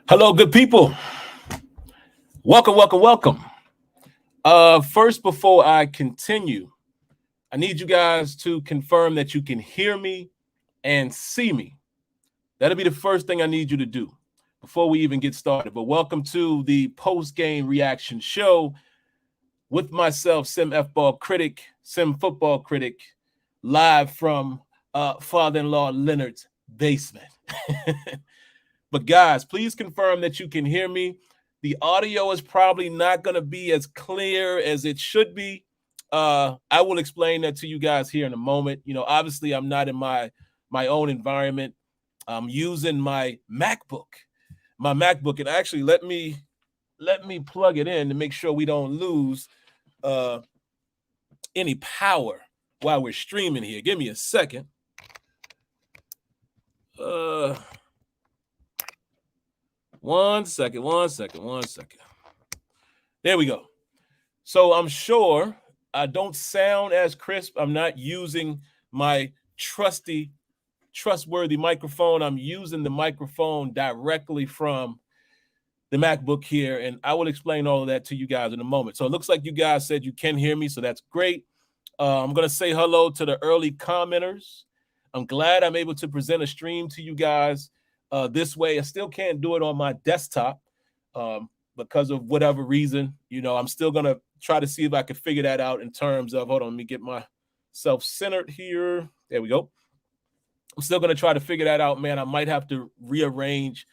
Hello, good people. Welcome, welcome, welcome. First, before I continue, I need you guys to confirm that you can hear me and see me. That'll be the first thing I need you to do before we even get started. But welcome to the post-game reaction show with myself, SimFBallCritic, SimFootballCritic, live from father-in-law Leonard's basement. But guys, please confirm that you can hear me. The audio is probably not going to be as clear as it should be. I will explain that to you guys here in a moment. Obviously, I'm not in my own environment. I'm using my MacBook. And actually, let me plug it in to make sure we don't lose any power while we're streaming here. Give me a second. One second. There we go. So I'm sure I don't sound as crisp. I'm not using my trustworthy microphone. I'm using the microphone directly from the MacBook here, and I will explain all of that to you guys in a moment. So it looks like you guys said you can hear me, so that's great. I'm going to say hello to the early commenters. I'm glad I'm able to present a stream to you guys this way. I still can't do it on my desktop because of whatever reason. I'm still going to try to see if I can figure that out in terms of, hold on, let me get myself centered here. There we go. I'm still going to try to figure that out, man. I might have to rearrange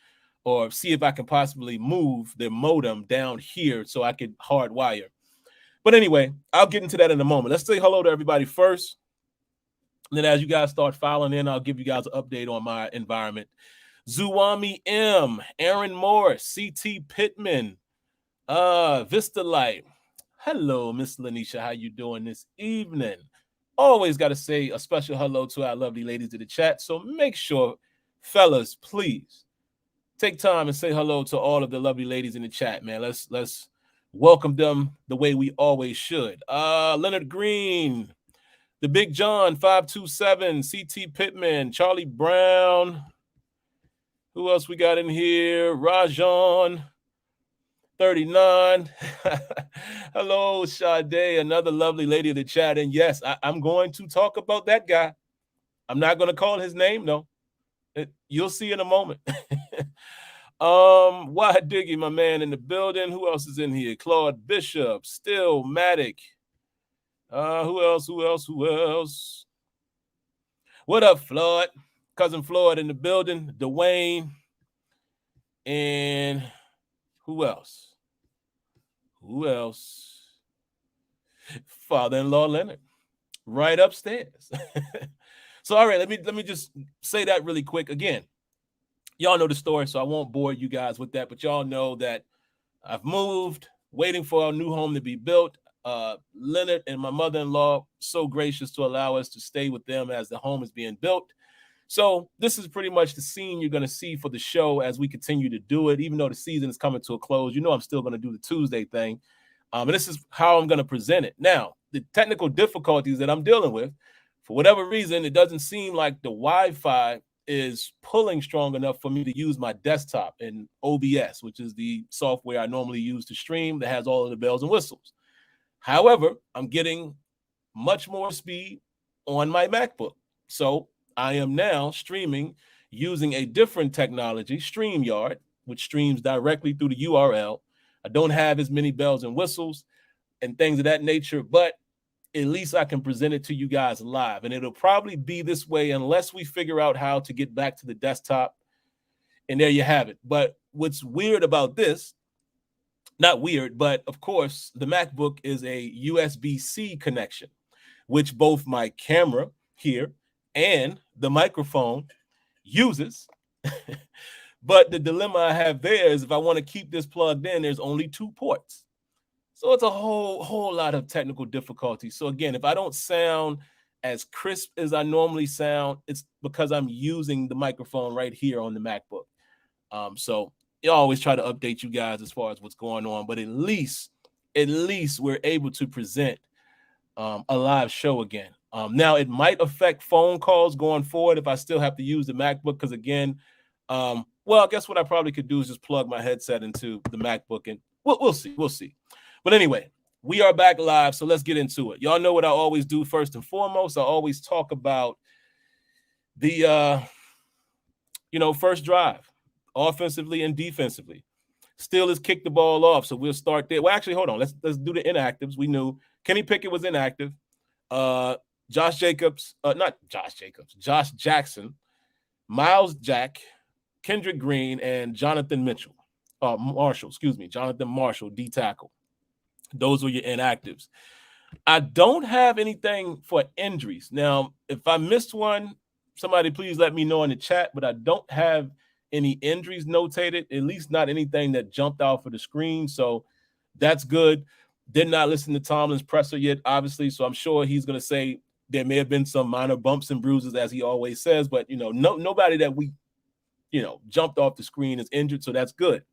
or see if I can possibly move the modem down here so I could hardwire. But anyway, I'll get into that in a moment. Let's say hello to everybody first. And then as you guys start filing in, I'll give you guys an update on my environment. Zuwami M, Aaron Morris, CT Pittman, Vista Light. Hello, Miss Lanisha. How you doing this evening? Always got to say a special hello to our lovely ladies in the chat. So make sure, fellas, please take time and say hello to all of the lovely ladies in the chat, man. Let's welcome them the way we always should. Leonard Green, the Big John 527, CT Pittman, Charlie Brown. Who else we got in here? Rajon 39. Hello, Sade, another lovely lady in the chat. And yes, I'm going to talk about that guy. I'm not going to call his name, no. You'll see in a moment. Why Diggy, my man in the building. Who else is in here? Claude Bishop, Still Matic. Who else? What up, Floyd? Cousin Floyd in the building. Dwayne. And who else? Father-in-law Leonard. Right upstairs. So, all right, let me just say that really quick. Again, y'all know the story, so I won't bore you guys with that. But y'all know that I've moved, waiting for our new home to be built. Leonard and my mother-in-law so gracious to allow us to stay with them as the home is being built. So this is pretty much the scene you're going to see for the show as we continue to do it. Even though the season is coming to a close, I'm still going to do the Tuesday thing. And this is how I'm going to present it. Now, the technical difficulties that I'm dealing with, for whatever reason, it doesn't seem like the Wi-Fi is pulling strong enough for me to use my desktop in OBS, which is the software I normally use to stream that has all of the bells and whistles. However, I'm getting much more speed on my MacBook. So I am now streaming using a different technology, StreamYard, which streams directly through the URL. I don't have as many bells and whistles and things of that nature, but at least I can present it to you guys live. And it'll probably be this way unless we figure out how to get back to the desktop. And there you have it. But what's weird about this, not weird, but of course, the MacBook is a USB-C connection, which both my camera here and the microphone uses. But the dilemma I have there is if I want to keep this plugged in, there's only 2 ports. So it's a whole lot of technical difficulties. So again, if I don't sound as crisp as I normally sound, it's because I'm using the microphone right here on the MacBook. So you always try to update you guys as far as what's going on, but at least we're able to present a live show again. Now it might affect phone calls going forward if I still have to use the MacBook, because again, Well, I guess what I probably could do is just plug my headset into the MacBook, and we'll see. We'll see. But anyway, we are back live, so let's get into it. Y'all know what I always do first and foremost. I always talk about the first drive, offensively and defensively. Steelers kicked the ball off, so we'll start there. Well, actually, hold on. Let's do the inactives. We knew Kenny Pickett was inactive. Josh Jackson, Miles Jack, Kendrick Green, and Jonathan Marshall, D tackle. Those were your inactives. I don't have anything for injuries. Now, if I missed one, somebody please let me know in the chat, but I don't have any injuries notated, at least not anything that jumped out for the screen. So that's good. Did not listen to Tomlin's presser yet, obviously. So I'm sure he's going to say there may have been some minor bumps and bruises, as he always says, but nobody that we, jumped off the screen is injured. So that's good.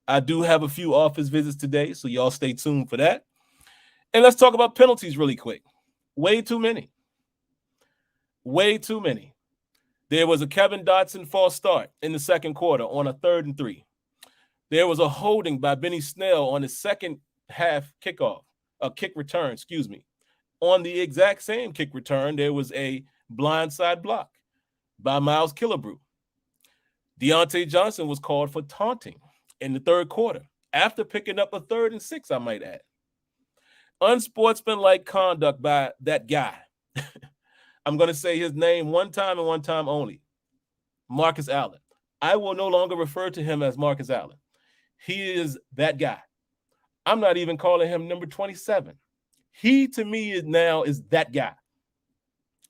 I do have a few office visits today, so y'all stay tuned for that. And let's talk about penalties really quick. Way too many. There was a Kevin Dotson false start in the second quarter on a 3rd and 3. There was a holding by Benny Snell on the second half kick return. On the exact same kick return, there was a blindside block by Miles Killebrew. Deontay Johnson was called for taunting in the third quarter after picking up a 3rd and 6, I might add. Unsportsmanlike conduct by that guy. I'm going to say his name one time and one time only. Marcus Allen. I will no longer refer to him as Marcus Allen. He is that guy. I'm not even calling him number 27. He, to me, is that guy.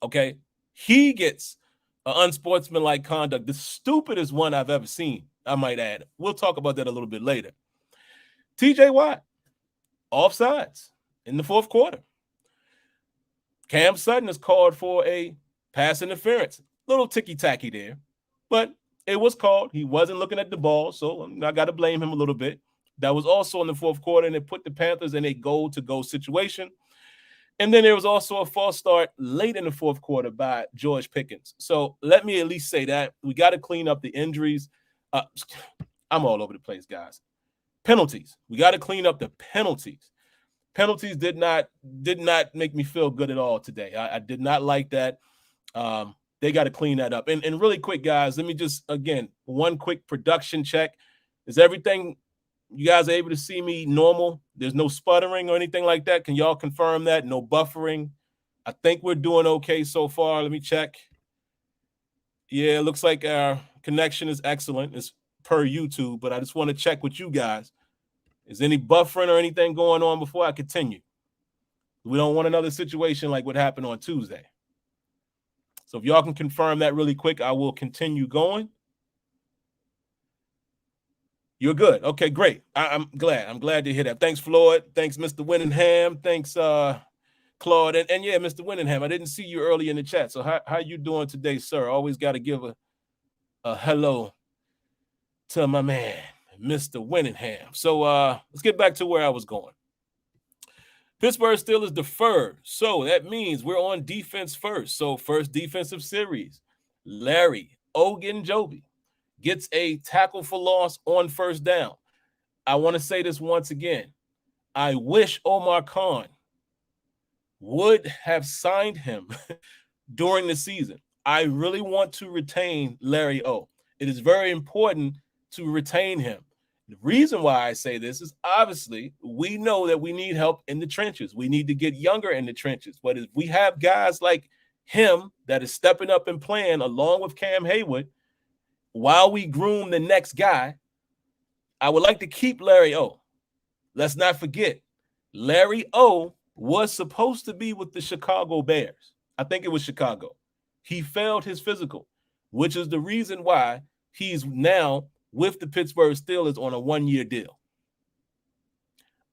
Okay? He gets an unsportsmanlike conduct, the stupidest one I've ever seen, I might add. We'll talk about that a little bit later. TJ Watt, offsides in the fourth quarter. Cam Sutton is called for a pass interference. Little ticky-tacky there, but it was called. He wasn't looking at the ball, so I got to blame him a little bit. That was also in the fourth quarter, and it put the Panthers in a goal-to-go situation. And then there was also a false start late in the fourth quarter by George Pickens. So let me at least say that. We got to clean up the injuries. I'm all over the place, guys. Penalties. We got to clean up the penalties. Penalties did not make me feel good at all today. I did not like that. They got to clean that up. And really quick, guys, let me just, again, one quick production check. Is everything, you guys are able to see me normal? There's no sputtering or anything like that? Can y'all confirm that? No buffering? I think we're doing okay so far. Let me check. Yeah, it looks like our connection is excellent. It's per YouTube, but I just want to check with you guys. Is any buffering or anything going on before I continue? We don't want another situation like what happened on Tuesday. So if y'all can confirm that really quick, I will continue going. You're good. Okay, great. I'm glad. I'm glad to hear that. Thanks, Floyd. Thanks, Mr. Winningham. Thanks, Claude. And yeah, Mr. Winningham, I didn't see you early in the chat. So how you doing today, sir? Always got to give a hello to my man, Mr. Winningham. So let's get back to where I was going. Pittsburgh Steelers deferred. So that means we're on defense first. So first defensive series, Larry Ogunjobi gets a tackle for loss on first down. I want to say this once again. I wish Omar Khan would have signed him during the season. I really want to retain Larry O. It is very important to retain him. The reason why I say this is obviously we know that we need help in the trenches. We need to get younger in the trenches. But if we have guys like him that is stepping up and playing along with Cam Haywood, while we groom the next guy, I would like to keep Larry O. Let's not forget, Larry O was supposed to be with the Chicago Bears. I think it was Chicago. He failed his physical, which is the reason why he's now with the Pittsburgh Steelers on a 1-year deal.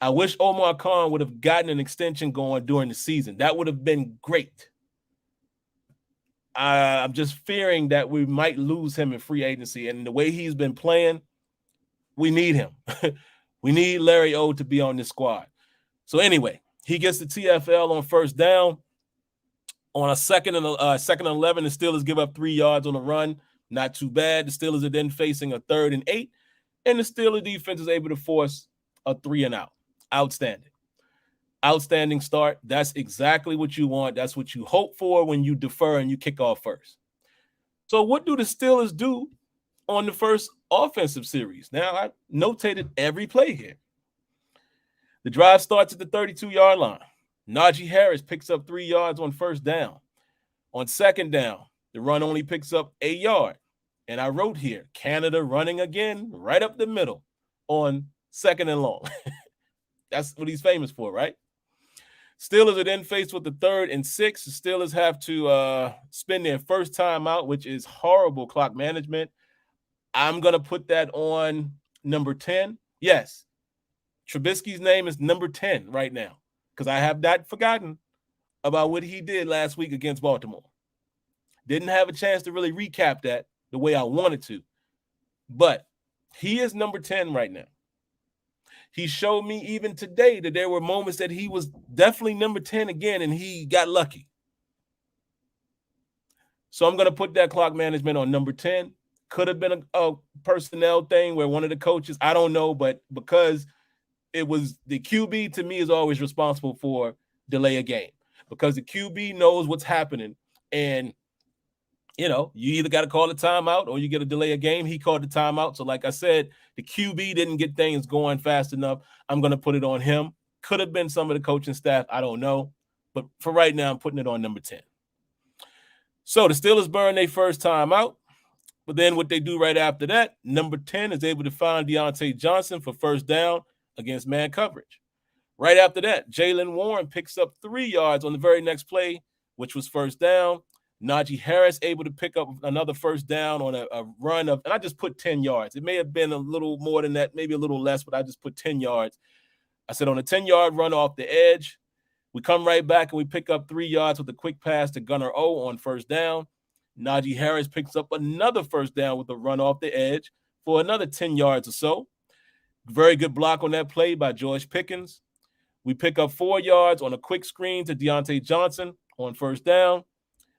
I wish Omar Khan would have gotten an extension going during the season. That would have been great. I'm just fearing that we might lose him in free agency. And the way he's been playing, we need him. We need Larry O to be on this squad. So anyway, he gets the TFL on first down. On a second and 11, the Steelers give up 3 yards on the run. Not too bad. The Steelers are then facing a 3rd and 8, and the Steelers defense is able to force a 3-and-out. Outstanding. Outstanding start. That's exactly what you want. That's what you hope for when you defer and you kick off first. So what do the Steelers do on the first offensive series? Now, I notated every play here. The drive starts at the 32-yard line. Najee Harris picks up 3 yards on first down. On second down, the run only picks up 1 yard. And I wrote here, Canada running again right up the middle on second and long. That's what he's famous for, right? Steelers are then faced with the 3rd and 6. The Steelers have to spend their first time out, which is horrible clock management. I'm going to put that on number 10. Yes, Trubisky's name is number 10 right now because I have not forgotten about what he did last week against Baltimore. Didn't have a chance to really recap that the way I wanted to, but he is number 10 right now. He showed me even today that there were moments that he was definitely number 10 again, and he got lucky. So I'm going to put that clock management on number 10. Could have been a personnel thing where one of the coaches, I don't know, but because it was the QB, to me, is always responsible for delay a game because the QB knows what's happening. And, you know, you either got to call a timeout or you get to delay a game. He called the timeout. So like I said, the QB didn't get things going fast enough. I'm going to put it on him. Could have been some of the coaching staff. I don't know. But for right now, I'm putting it on number 10. So the Steelers burn their first time out. But then what they do right after that, number 10 is able to find Deontay Johnson for first down against man coverage. Right after that, Jaylen Warren picks up 3 yards on the very next play, which was first down. Najee Harris able to pick up another first down on a run of, and I just put 10 yards. It may have been a little more than that, maybe a little less, but I just put 10 yards. I said on a 10-yard run off the edge, we come right back and we pick up 3 yards with a quick pass to Gunnar O on first down. Najee Harris picks up another first down with a run off the edge for another 10 yards or so. Very good block on that play by George Pickens. We pick up 4 yards on a quick screen to Deontay Johnson on first down.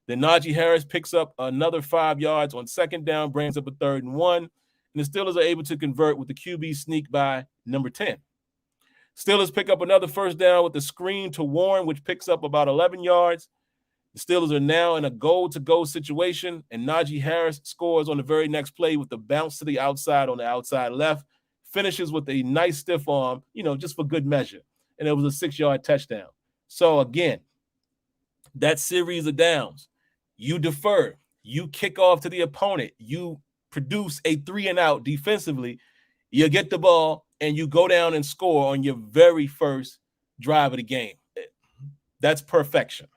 Then Najee Harris picks up another 5 yards on second down, brings up a 3rd and 1. And the Steelers are able to convert with the QB sneak by number 10. Steelers pick up another first down with the screen to Warren, which picks up about 11 yards. The Steelers are now in a goal-to-go situation, and Najee Harris scores on the very next play with the bounce to the outside on the outside left, finishes with a nice stiff arm, just for good measure. And it was a 6-yard touchdown. So, again, that series of downs, you defer, you kick off to the opponent, you produce a 3-and-out defensively, you get the ball, and you go down and score on your very first drive of the game. That's perfection.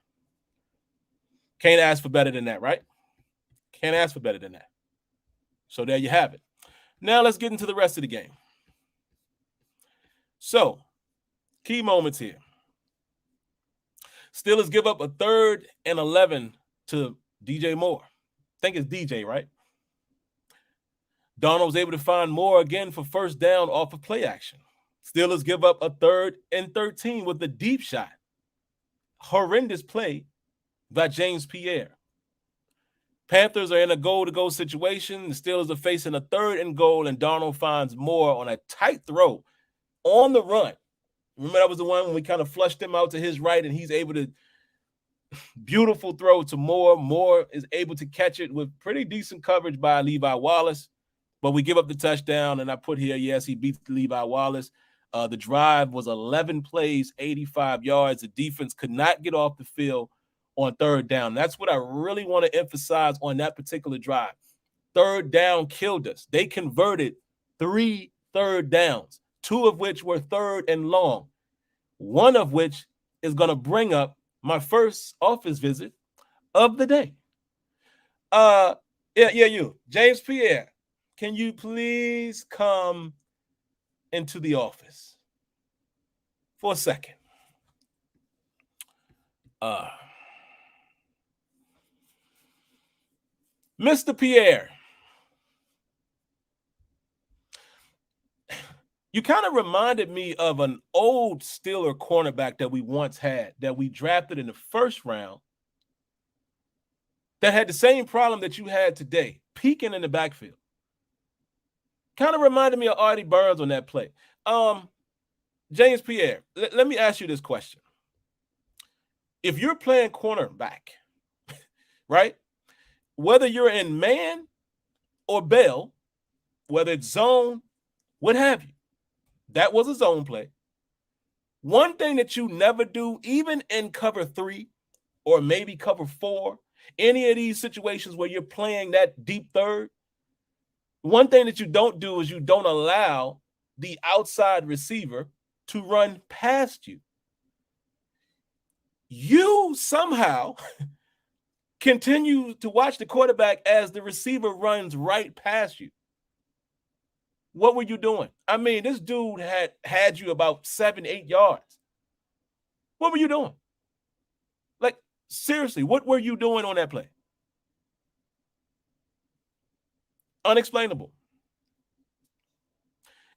Can't ask for better than that, right? Can't ask for better than that. So there you have it. Now let's get into the rest of the game. So, key moments here. Steelers give up a 3rd and 11 to DJ Moore. I think it's DJ, right? Donald was able to find Moore again for first down off of play action. Steelers give up a 3rd and 13 with a deep shot. Horrendous play by James Pierre. Panthers are in a goal-to-go situation. The Steelers are facing a 3rd and goal, and Donald finds Moore on a tight throw on the run. Remember that was the one when we kind of flushed him out to his right, and he's able to beautiful throw to Moore. Moore is able to catch it with pretty decent coverage by Levi Wallace, but we give up the touchdown, and I put here, yes, he beats Levi Wallace. The drive was 11 plays, 85 yards. The defense could not get off the field on 3rd down. That's what I really want to emphasize on that particular drive. 3rd down killed us. They converted 3 third downs, 2 of which were 3rd and long, one of which is going to bring up my first office visit of the day. You, James Pierre, can you please come into the office for a second? Mr. Pierre, you kind of reminded me of an old Steeler cornerback that we once had, that we drafted in the 1st round, that had the same problem that you had today. peeking in the backfield. Kind of reminded me of Artie Burns on that play. James Pierre, let me ask you this question. If you're playing cornerback, right, whether you're in man or bail, whether it's zone, what have you, that was a zone play. One thing that you never do, even in cover 3 or maybe cover 4, any of these situations where you're playing that deep third, one thing that you don't do is you don't allow the outside receiver to run past you. You somehow continue to watch the quarterback as the receiver runs right past you. What were you doing? I mean, this dude had you about 7-8 yards. What were you doing? Like, seriously, what were you doing on that play? Unexplainable.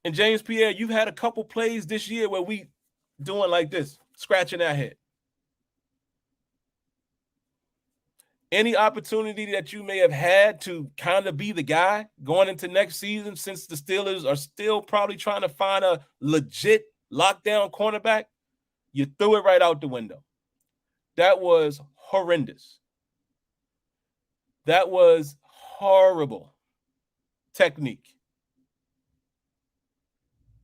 And James Pierre, you've had a couple plays this year where we doing like this, scratching our head. Any opportunity that you may have had to kind of be the guy going into next season, since the Steelers are still probably trying to find a legit lockdown cornerback, you threw it right out the window. That was horrendous. That was horrible technique.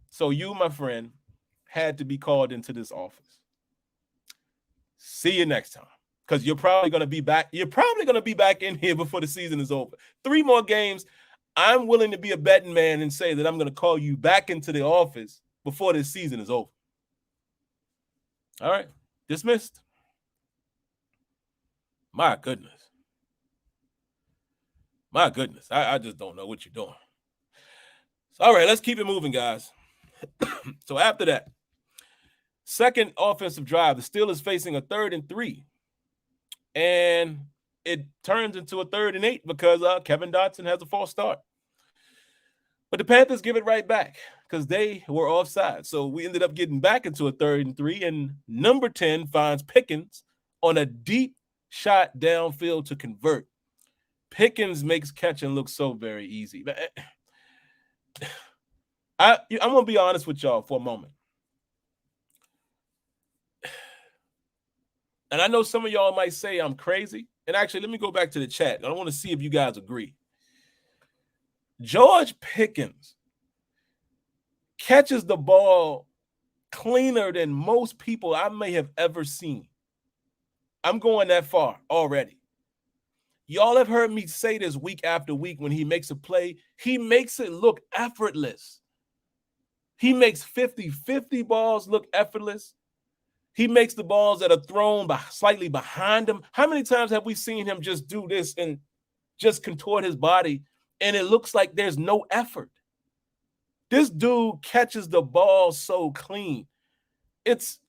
So you, my friend, had to be called into this office. See you next time. Because you're probably going to be back. You're probably going to be back in here before the season is over. 3 more games. I'm willing to be a betting man and say that I'm going to call you back into the office before this season is over. All right. Dismissed. My goodness. My goodness. I just don't know what you're doing. So, all right. Let's keep it moving, guys. So after that, second offensive drive, the Steelers facing a 3rd and 3. And it turns into a 3rd and 8 because Kevin Dotson has a false start. But the Panthers give it right back because they were offside. So we ended up getting back into a 3rd and 3, and number 10 finds Pickens on a deep shot downfield to convert. Pickens makes catching look so very easy. I'm going to be honest with y'all for a moment. And I know some of y'all might say I'm crazy. And actually, let me go back to the chat. I want to see if you guys agree. George Pickens catches the ball cleaner than most people I may have ever seen. I'm going that far already. Y'all have heard me say this week after week when he makes a play. He makes it look effortless. He makes 50-50 balls look effortless. He makes the balls that are thrown slightly behind him. How many times have we seen him just do this and just contort his body, and it looks like there's no effort? This dude catches the ball so clean. It's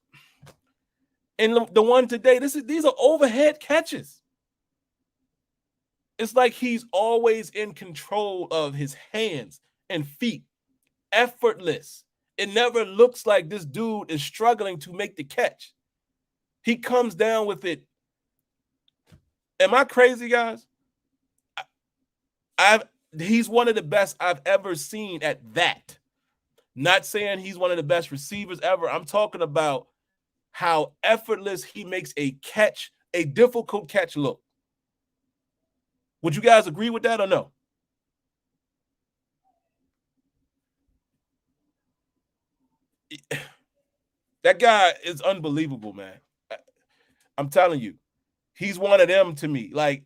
and the one today, these are overhead catches. It's like he's always in control of his hands and feet. Effortless. It never looks like this dude is struggling to make the catch. He comes down with it. Am I crazy, guys? He's one of the best I've ever seen at that. Not saying he's one of the best receivers ever. I'm talking about how effortless he makes a catch, a difficult catch look. Would you guys agree with that or no? That guy is unbelievable, man. I'm telling you, he's one of them to me. Like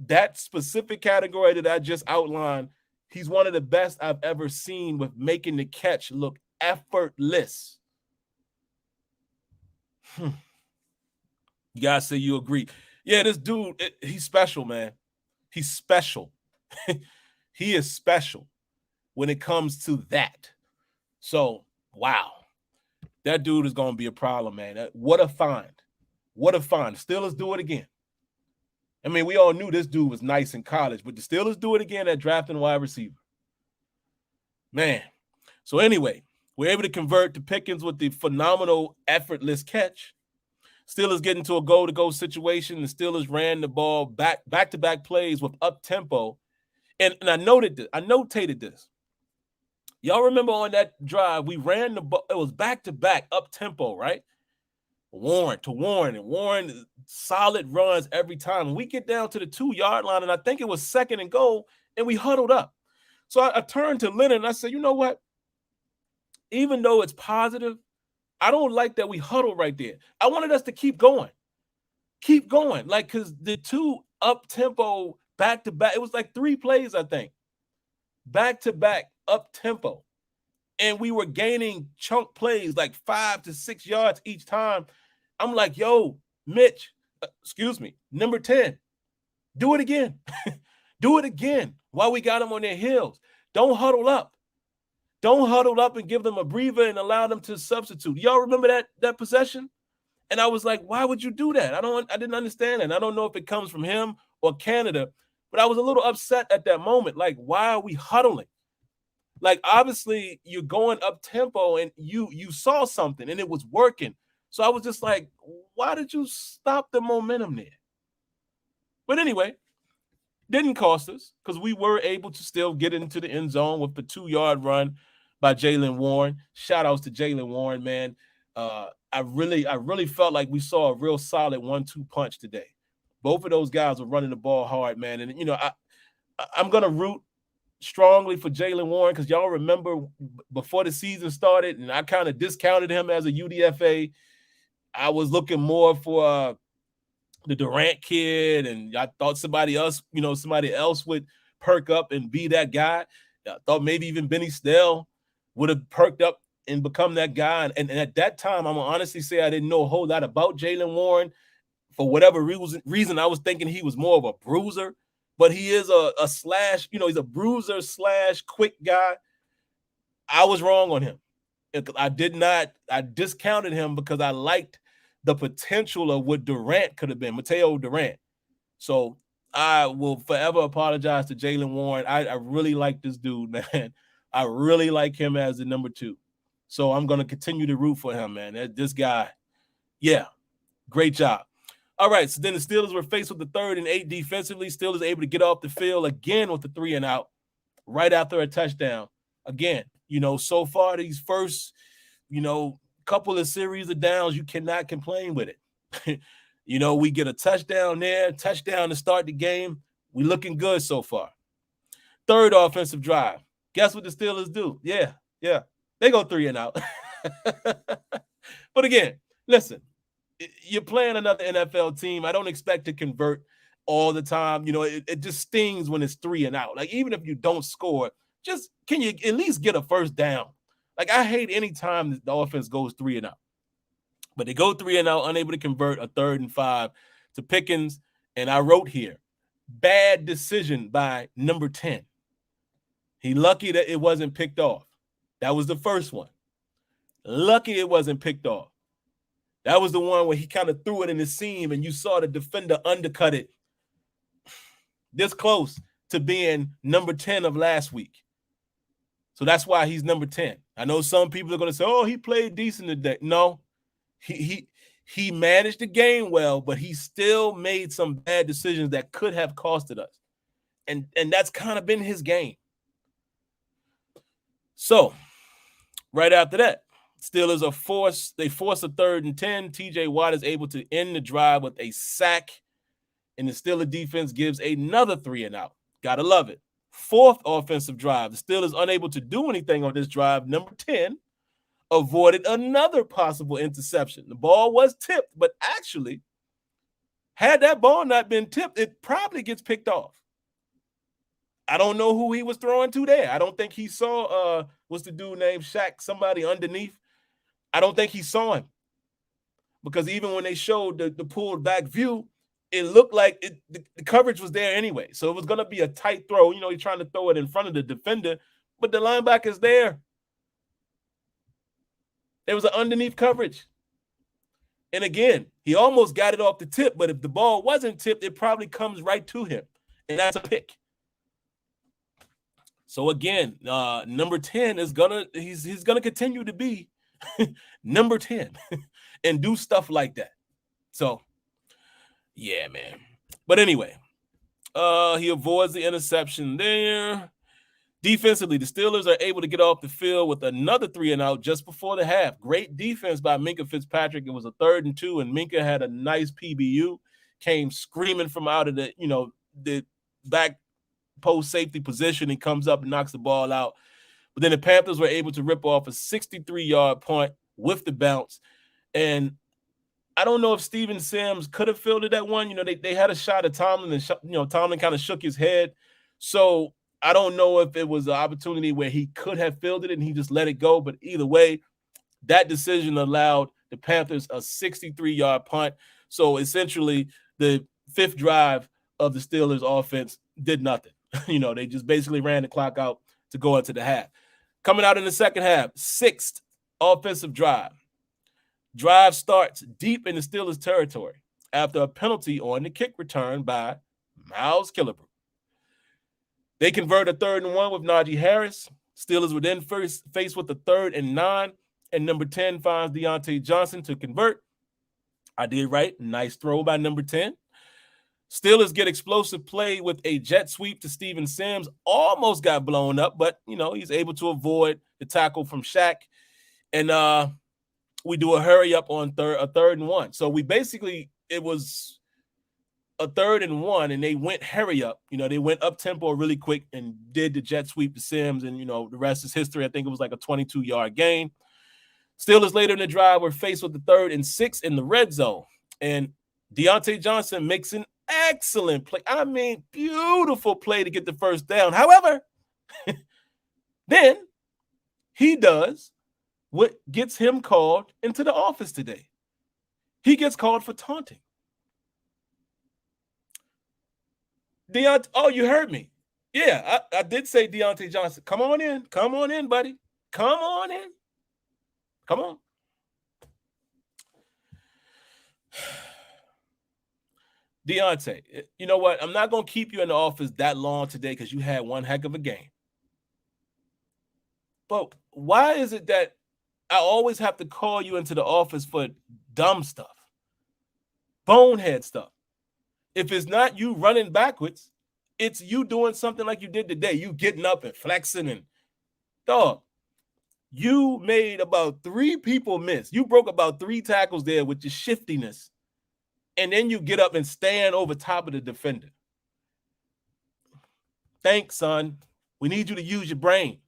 that specific category that I just outlined, he's one of the best I've ever seen with making the catch look effortless. You guys say you agree. Yeah, this dude, he's special, man. He's special. He is special when it comes to that. So, wow. That dude is going to be a problem, man. What a find. What a find. Steelers do it again. I mean, we all knew this dude was nice in college, but the Steelers do it again at drafting wide receiver. Man. So anyway, we're able to convert to Pickens with the phenomenal, effortless catch. Steelers get into a goal-to-go situation. The Steelers ran the ball back-to-back plays with up-tempo, And I notated this. Y'all remember on that drive, we ran the ball. It was back-to-back up-tempo, right? Warren to Warren, and Warren solid runs every time. And we get down to the 2-yard line, and I think it was 2nd and goal, and we huddled up. So I turned to Leonard, and I said, you know what? Even though it's positive, I don't like that we huddle right there. I wanted us to keep going. Keep going. Like, because the 2 up-tempo back-to-back, it was like 3 plays, I think. Back-to-back up-tempo. And we were gaining chunk plays like 5 to 6 yards each time. I'm like, yo, Mitch, number 10, do it again. Do it again while we got them on their heels. Don't huddle up. Don't huddle up and give them a breather and allow them to substitute. Y'all remember that possession? And I was like, why would you do that? I didn't understand it. And I don't know if it comes from him or Canada, but I was a little upset at that moment. Like, why are we huddling? Like, obviously, you're going up tempo and you saw something and it was working. So I was just like, why did you stop the momentum there? But anyway, didn't cost us because we were able to still get into the end zone with the 2-yard run by Jaylen Warren. Shout outs to Jaylen Warren, man. I really felt like we saw a real solid 1-2 punch today. Both of those guys were running the ball hard, man. And, you know, I'm going to root strongly for Jaylen Warren because y'all remember before the season started, and I kind of discounted him as a UDFA. I was looking more for the Durant kid, and I thought somebody else would perk up and be that guy. I thought maybe even Benny Snell would have perked up and become that guy. And at that time, I'm going to honestly say I didn't know a whole lot about Jaylen Warren. For whatever reason, I was thinking he was more of a bruiser, but he is a slash, he's a bruiser / quick guy. I was wrong on him. I discounted him because I liked the potential of what Durant could have been, Mateo Durant. So I will forever apologize to Jaylen Warren. I really like this dude, man. I really like him as the number 2. So I'm going to continue to root for him, man. This guy, yeah, great job. All right, so then the Steelers were faced with the 3rd and 8 defensively. Steelers able to get off the field again with the 3 and out right after a touchdown. Again, so far these first, couple of series of downs, you cannot complain with it. We get a touchdown there, touchdown to start the game. We looking good so far. 3rd offensive drive. Guess what the Steelers do? Yeah. They go 3 and out. But again, listen, you're playing another NFL team. I don't expect to convert all the time. It just stings when it's 3 and out. Like, even if you don't score, just can you at least get a first down? Like, I hate any time the offense goes 3 and out. But they go 3 and out, unable to convert a 3rd and 5 to Pickens. And I wrote here, bad decision by number 10. He lucky that it wasn't picked off. That was the first one. Lucky it wasn't picked off. That was the one where he kind of threw it in the seam and you saw the defender undercut it this close to being number 10 of last week. So that's why he's number 10. I know some people are going to say, oh, he played decent today. No, he managed the game well, but he still made some bad decisions that could have costed us. And that's kind of been his game. So right after that, Steelers force a 3rd and 10. TJ Watt is able to end the drive with a sack, and the Steelers defense gives another 3 and out. Gotta love it. 4th offensive drive. The Steelers unable to do anything on this drive. Number 10 avoided another possible interception. The ball was tipped, but actually, had that ball not been tipped, it probably gets picked off. I don't know who he was throwing to there. I don't think he saw, what's the dude named Shaq, somebody underneath. I don't think he saw him. Because even when they showed the pulled back view, it looked like the coverage was there anyway. So it was going to be a tight throw. He's trying to throw it in front of the defender, but the linebacker's there. There was an underneath coverage. And again, he almost got it off the tip, but if the ball wasn't tipped, it probably comes right to him. And that's a pick. So again, number 10 is he's gonna continue to be number 10 and do stuff like that. So yeah, man. But anyway, He avoids the interception there. Defensively, the Steelers are able to get off the field with another 3-and-out just before the half. Great defense by Minkah Fitzpatrick. It was a 3rd and 2, and Minkah had a nice PBU. Came screaming from out of the back post safety position and comes up and knocks the ball out. But then the Panthers were able to rip off a 63-yard punt with the bounce. And I don't know if Steven Sims could have fielded that one. They had a shot at Tomlin, and Tomlin kind of shook his head. So I don't know if it was an opportunity where he could have fielded it and he just let it go. But either way, that decision allowed the Panthers a 63-yard punt. So essentially, the 5th drive of the Steelers offense did nothing. They just basically ran the clock out to go into the half. Coming out in the second half, 6th offensive drive. Drive starts deep in the Steelers' territory after a penalty on the kick return by Miles Killebrew. They convert a 3rd and 1 with Najee Harris. Steelers were then first faced with a 3rd and 9, and number 10 finds Deontay Johnson to convert. I did right. Nice throw by number 10. Steelers get explosive play with a jet sweep to Steven Sims. Almost got blown up, but, he's able to avoid the tackle from Shaq. And we do a hurry up on a 3rd and 1. So it was a 3rd and 1, and they went hurry up. They went up tempo really quick and did the jet sweep to Sims, and the rest is history. I think it was like a 22-yard gain. Steelers later in the drive were faced with the 3rd and 6 in the red zone, and Deontay Johnson makes an excellent play. I mean, beautiful play to get the first down. However, then he does what gets him called into the office today. He gets called for taunting. Oh, you heard me. Yeah, I did say Deontay Johnson. Come on in. Come on in, buddy. Come on in. Come on. Deontay, you know what? I'm not going to keep you in the office that long today because you had one heck of a game. But why is it that I always have to call you into the office for dumb stuff, bonehead stuff? If it's not you running backwards, it's you doing something like you did today. You getting up and flexing and dog. You made about 3 people miss. You broke about 3 tackles there with your shiftiness. And then you get up and stand over top of the defender. Thanks, son. We need you to use your brain.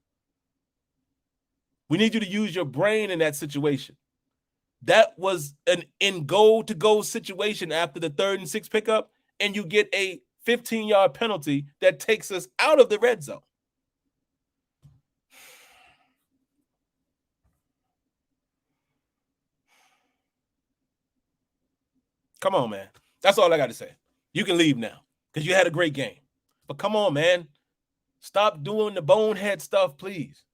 We need you to use your brain in that situation. That was an in-goal-to-goal situation after the 3rd and 6 pickup, and you get a 15-yard penalty that takes us out of the red zone. Come on, man. That's all I got to say. You can leave now because you had a great game. But come on, man. Stop doing the bonehead stuff, please.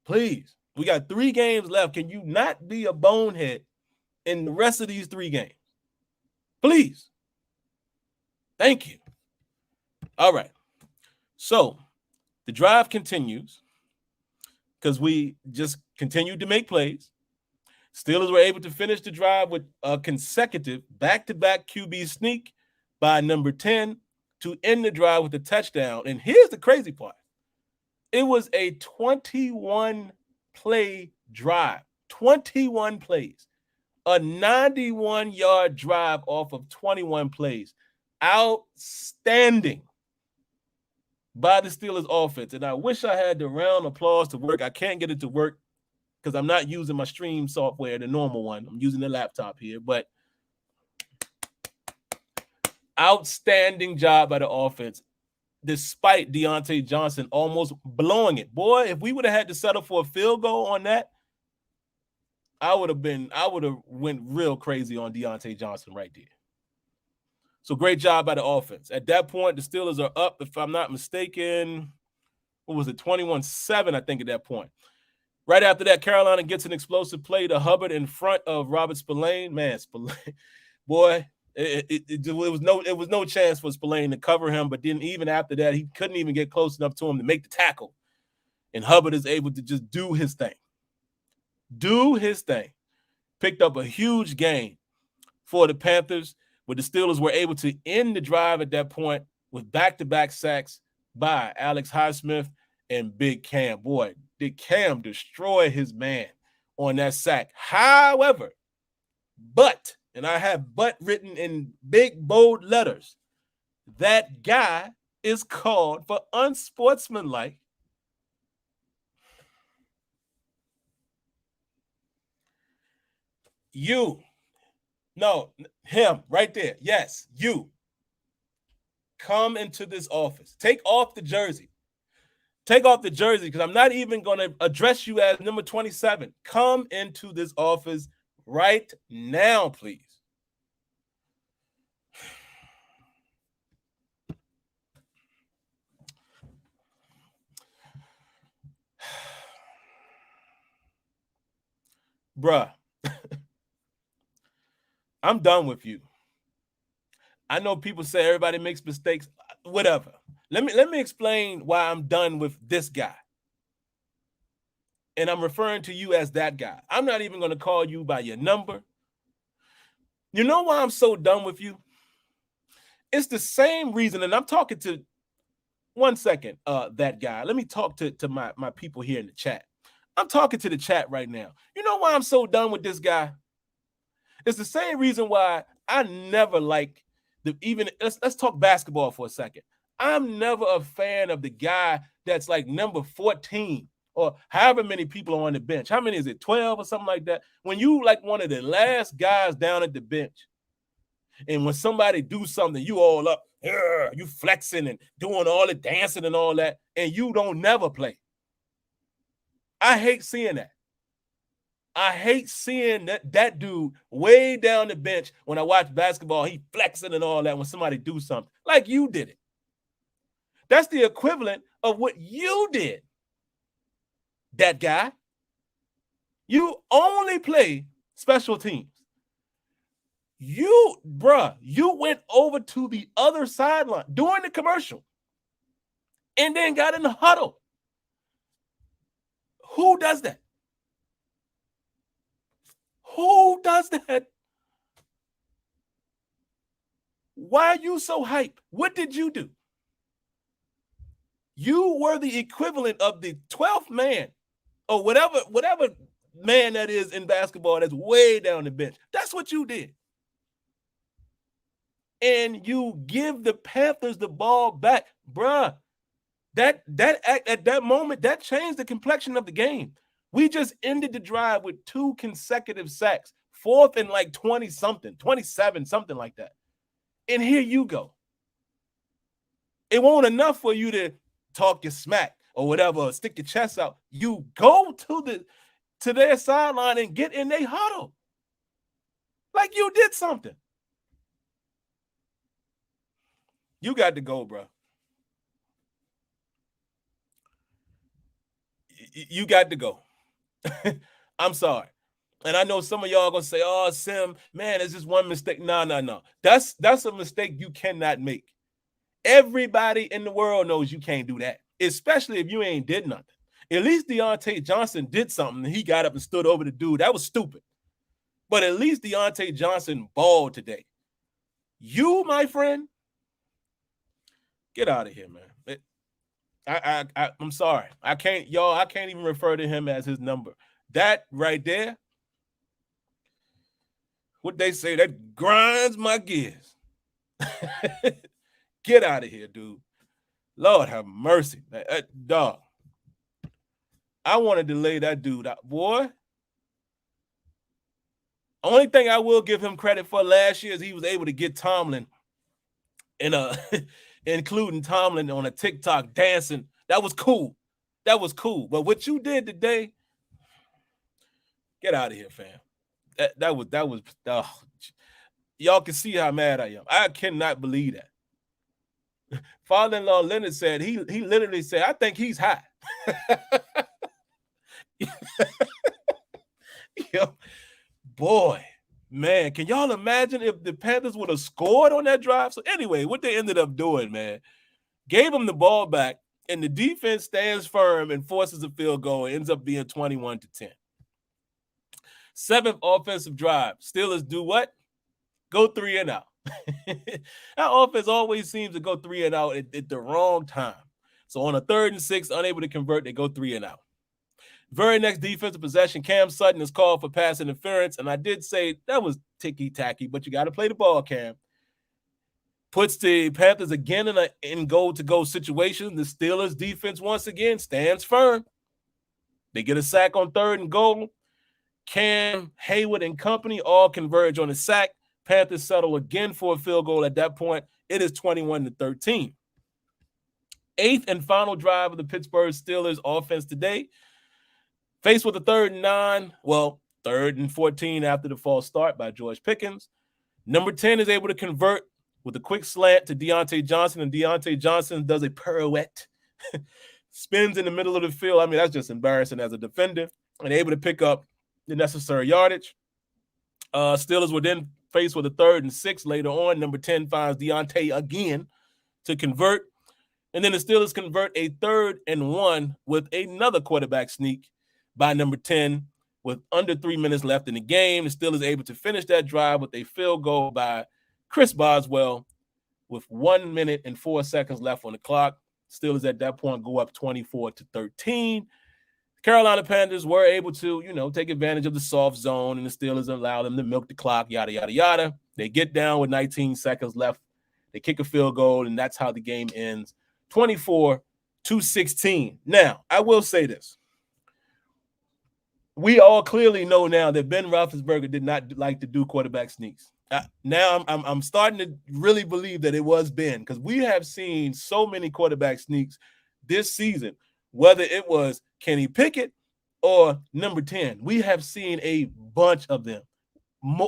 Please. We got 3 games left. Can you not be a bonehead in the rest of these 3 games? Please. Thank you. All right. So the drive continues because we just continued to make plays. Steelers were able to finish the drive with a consecutive back-to-back QB sneak by number 10 to end the drive with a touchdown. And here's the crazy part. It was a 21-play drive, 21 plays, a 91-yard drive off of 21 plays. Outstanding by the Steelers offense. And I wish I had the round of applause to work. I can't get it to work because I'm not using my stream software, the normal one. I'm using the laptop here, but outstanding job by the offense, despite Deontay Johnson almost blowing it. Boy, if we would have had to settle for a field goal on that, I would have went real crazy on Deontay Johnson right there. So great job by the offense. At that point, the Steelers are up, if I'm not mistaken, what was it, 21-7, I think, at that point. Right after that, Carolina gets an explosive play to Hubbard in front of Robert Spillane. Man, Spillane, boy, it was no chance for Spillane to cover him. But then even after that, he couldn't even get close enough to him to make the tackle. And Hubbard is able to just do his thing. Picked up a huge gain for the Panthers, but the Steelers were able to end the drive at that point with back-to-back sacks by Alex Highsmith and Big Cam. Boy, did Cam destroy his man on that sack. However, and I have but written in big, bold letters, that guy is called for unsportsmanlike him right there. Yes, you come into this office. Take off the jersey. Take off the jersey, because I'm not even going to address you as number 27. Come into this office right now, please. Bruh, I'm done with you. I know people say everybody makes mistakes, whatever. Let me explain why I'm done with this guy. And I'm referring to you as that guy. I'm not even going to call you by your number. You know why I'm so done with you? It's the same reason, and I'm talking to, one second, that guy. Let me talk to my people here in the chat. I'm talking to the chat right now. You know why I'm so done with this guy? It's the same reason why I never like let's talk basketball for a second. I'm never a fan of the guy that's like number 14 or however many people are on the bench. How many is it? 12 or something like that? When you like one of the last guys down at the bench, and when somebody do something, you all up, you flexing and doing all the dancing and all that, and you don't never play. I hate seeing that. I hate seeing that dude way down the bench when I watch basketball. He flexing and all that when somebody do something like you did it. That's the equivalent of what you did, that guy. You only play special teams. You went over to the other sideline during the commercial and then got in the huddle. Who does that? Who does that? Why are you so hype? What did you do? You were the equivalent of the 12th man or whatever man that is in basketball that's way down the bench. That's what you did. And you give the Panthers the ball back. Bruh, at that moment, that changed the complexion of the game. We just ended the drive with 2 consecutive sacks, 4th and like 20-something, 27, something like that. And here you go. It won't enough for you to talk your smack or whatever, or stick your chest out. You go to their sideline and get in their huddle. Like you did something. You got to go, bro. You got to go. I'm sorry. And I know some of y'all are going to say, oh, Sim, man, it's just one mistake. No. That's a mistake you cannot make. Everybody in the world knows you can't do that, especially if you ain't did nothing. At least Deontay Johnson did something. He got up and stood over the dude. That was stupid. But at least Deontay Johnson balled today. You, my friend, get out of here, man. I'm sorry. I can't even refer to him as his number. That right there, what they say, that grinds my gears. Get out of here, dude. Lord have mercy. Dog. I wanted to lay that dude out. Boy. Only thing I will give him credit for last year is he was able to get Tomlin including Tomlin on a TikTok dancing. That was cool. But what you did today, get out of here, fam. That was y'all can see how mad I am. I cannot believe that. Father-in-law Leonard said he literally said, I think he's high. Yo, boy, man, can y'all imagine if the Panthers would have scored on that drive? So anyway, what they ended up doing, man, gave them the ball back, and the defense stands firm and forces a field goal. It ends up being 21-10. 7th offensive drive. Steelers do what? Go 3 and out. That offense always seems to go 3 and out at the wrong time. So on a 3rd and 6, unable to convert, they go 3 and out. Very next defensive possession, Cam Sutton is called for pass interference. And I did say that was ticky-tacky, but you got to play the ball, Cam. Puts the Panthers again in an goal-to-go situation. The Steelers defense once again stands firm. They get a sack on 3rd and goal. Cam, Hayward, and company all converge on a sack. Panthers settle again for a field goal. At that point, it is 21-13. 8th and final drive of the Pittsburgh Steelers offense today. Faced with a 3rd and 9, 3rd and 14 after the false start by George Pickens. Number 10 is able to convert with a quick slant to Deontay Johnson, and Deontay Johnson does a pirouette, spins in the middle of the field. I mean, that's just embarrassing as a defender, and able to pick up the necessary yardage. Steelers were then faced with a 3rd and 6 later on. Number 10 finds Deontay again to convert, and then the Steelers convert a 3rd and 1 with another quarterback sneak by number 10 with under 3 minutes left in the game. The Steelers able to finish that drive with a field goal by Chris Boswell with 1 minute and 4 seconds left on the clock. Steelers at that point go up 24-13. Carolina Panthers were able to, take advantage of the soft zone, and the Steelers allow them to milk the clock, yada, yada, yada. They get down with 19 seconds left. They kick a field goal, and that's how the game ends, 24-16. Now, I will say this. We all clearly know now that Ben Roethlisberger did not like to do quarterback sneaks. Now I'm starting to really believe that it was Ben, because we have seen so many quarterback sneaks this season, whether it was Kenny Pickett or number 10. We have seen a bunch of them.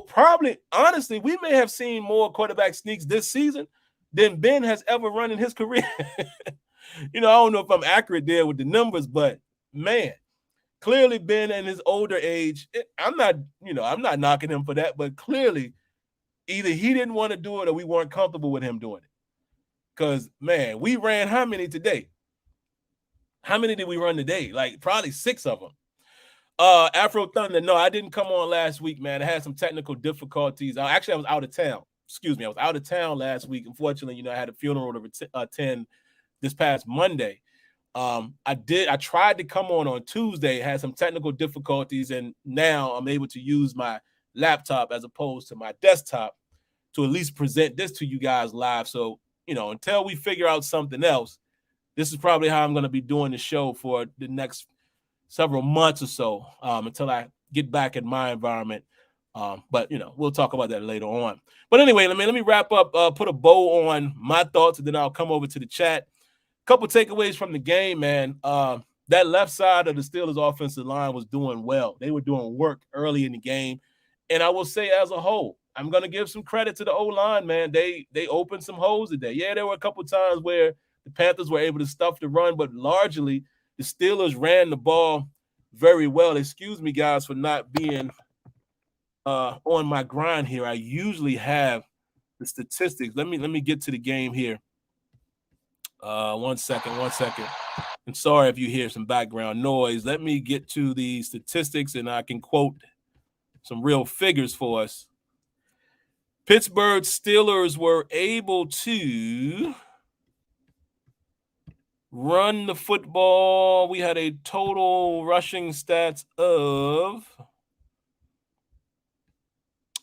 Probably, honestly, we may have seen more quarterback sneaks this season than Ben has ever run in his career. I don't know if I'm accurate there with the numbers, but man, clearly Ben in his older age, I'm not knocking him for that, but clearly either he didn't want to do it or we weren't comfortable with him doing it. Because, man, we ran how many today? How many did we run today? Like probably 6 of them. Afro Thunder, no, I didn't come on last week, man. I had some technical difficulties. I was out of town. I was out of town last week. Unfortunately, I had a funeral to attend this past Monday. I tried to come on Tuesday, had some technical difficulties, and now I'm able to use my laptop as opposed to my desktop to at least present this to you guys live. So, until we figure out something else, this is probably how I'm going to be doing the show for the next several months or so, until I get back in my environment. But we'll talk about that later on. But anyway, let me wrap up, put a bow on my thoughts, and then I'll come over to the chat. Couple takeaways from the game, man. That left side of the Steelers offensive line was doing well. They were doing work early in the game. And I will say, as a whole, I'm going to give some credit to the O-line, man. They opened some holes today. Yeah, there were a couple times where the Panthers were able to stuff the run, but largely the Steelers ran the ball very well. Excuse me, guys, for not being on my grind here. I usually have the statistics. Let me get to the game here. One second. I'm sorry if you hear some background noise. Let me get to the statistics, and I can quote some real figures for us. Pittsburgh Steelers were able to run the football. We had a total rushing stats of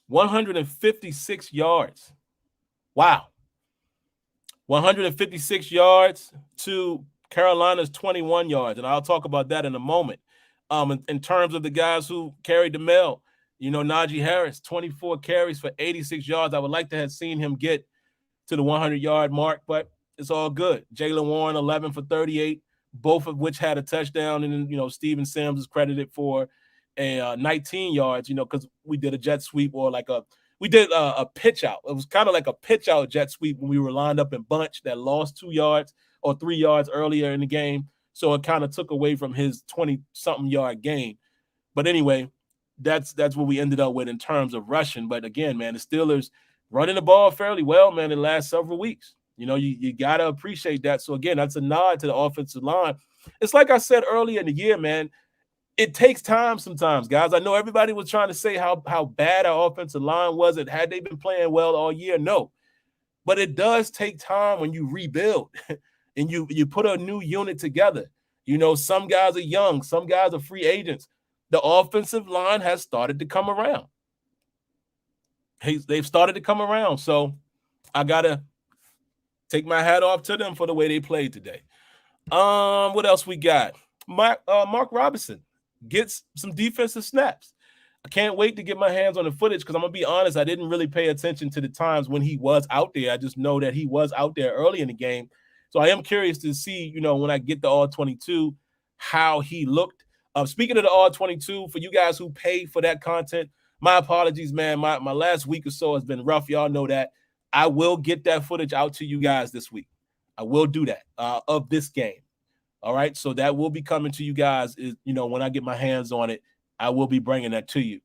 156 yards. Wow. 156 yards to Carolina's 21 yards. And I'll talk about that in a moment. In terms of the guys who carried the mail, Najee Harris, 24 carries for 86 yards. I would like to have seen him get to the 100-yard mark, but it's all good. Jaylen Warren, 11 for 38, both of which had a touchdown. And then, Steven Sims is credited for a 19 yards, because we did a jet sweep or we did a pitch out. It was kind of like a pitch out jet sweep when we were lined up in bunch that lost 2 yards or 3 yards earlier in the game. So it kind of took away from his 20-something yard gain. But anyway, that's what we ended up with in terms of rushing. But again, man, the Steelers running the ball fairly well, man, in the last several weeks. You got to appreciate that. So again, that's a nod to the offensive line. It's like I said earlier in the year, man, it takes time sometimes, guys. I know everybody was trying to say how bad our offensive line was. It had they been playing well all year? No. But it does take time when you rebuild and you put a new unit together. You know, some guys are young, some guys are free agents. The offensive line has started to come around. They've started to come around. So I gotta take my hat off to them for the way they played today. What else we got? Mark Robinson gets some defensive snaps. I can't wait to get my hands on the footage because I'm going to be honest, I didn't really pay attention to the times when he was out there. I just know that he was out there early in the game. So I am curious to see, you know, when I get the all-22, how he looked. Speaking of the all-22, for you guys who pay for that content, my apologies, man. My last week or so has been rough. Y'all know that. I will get that footage out to you guys this week. I will do that of this game. All right. So that will be coming to you guys. You know, when I get my hands on it, I will be bringing that to you.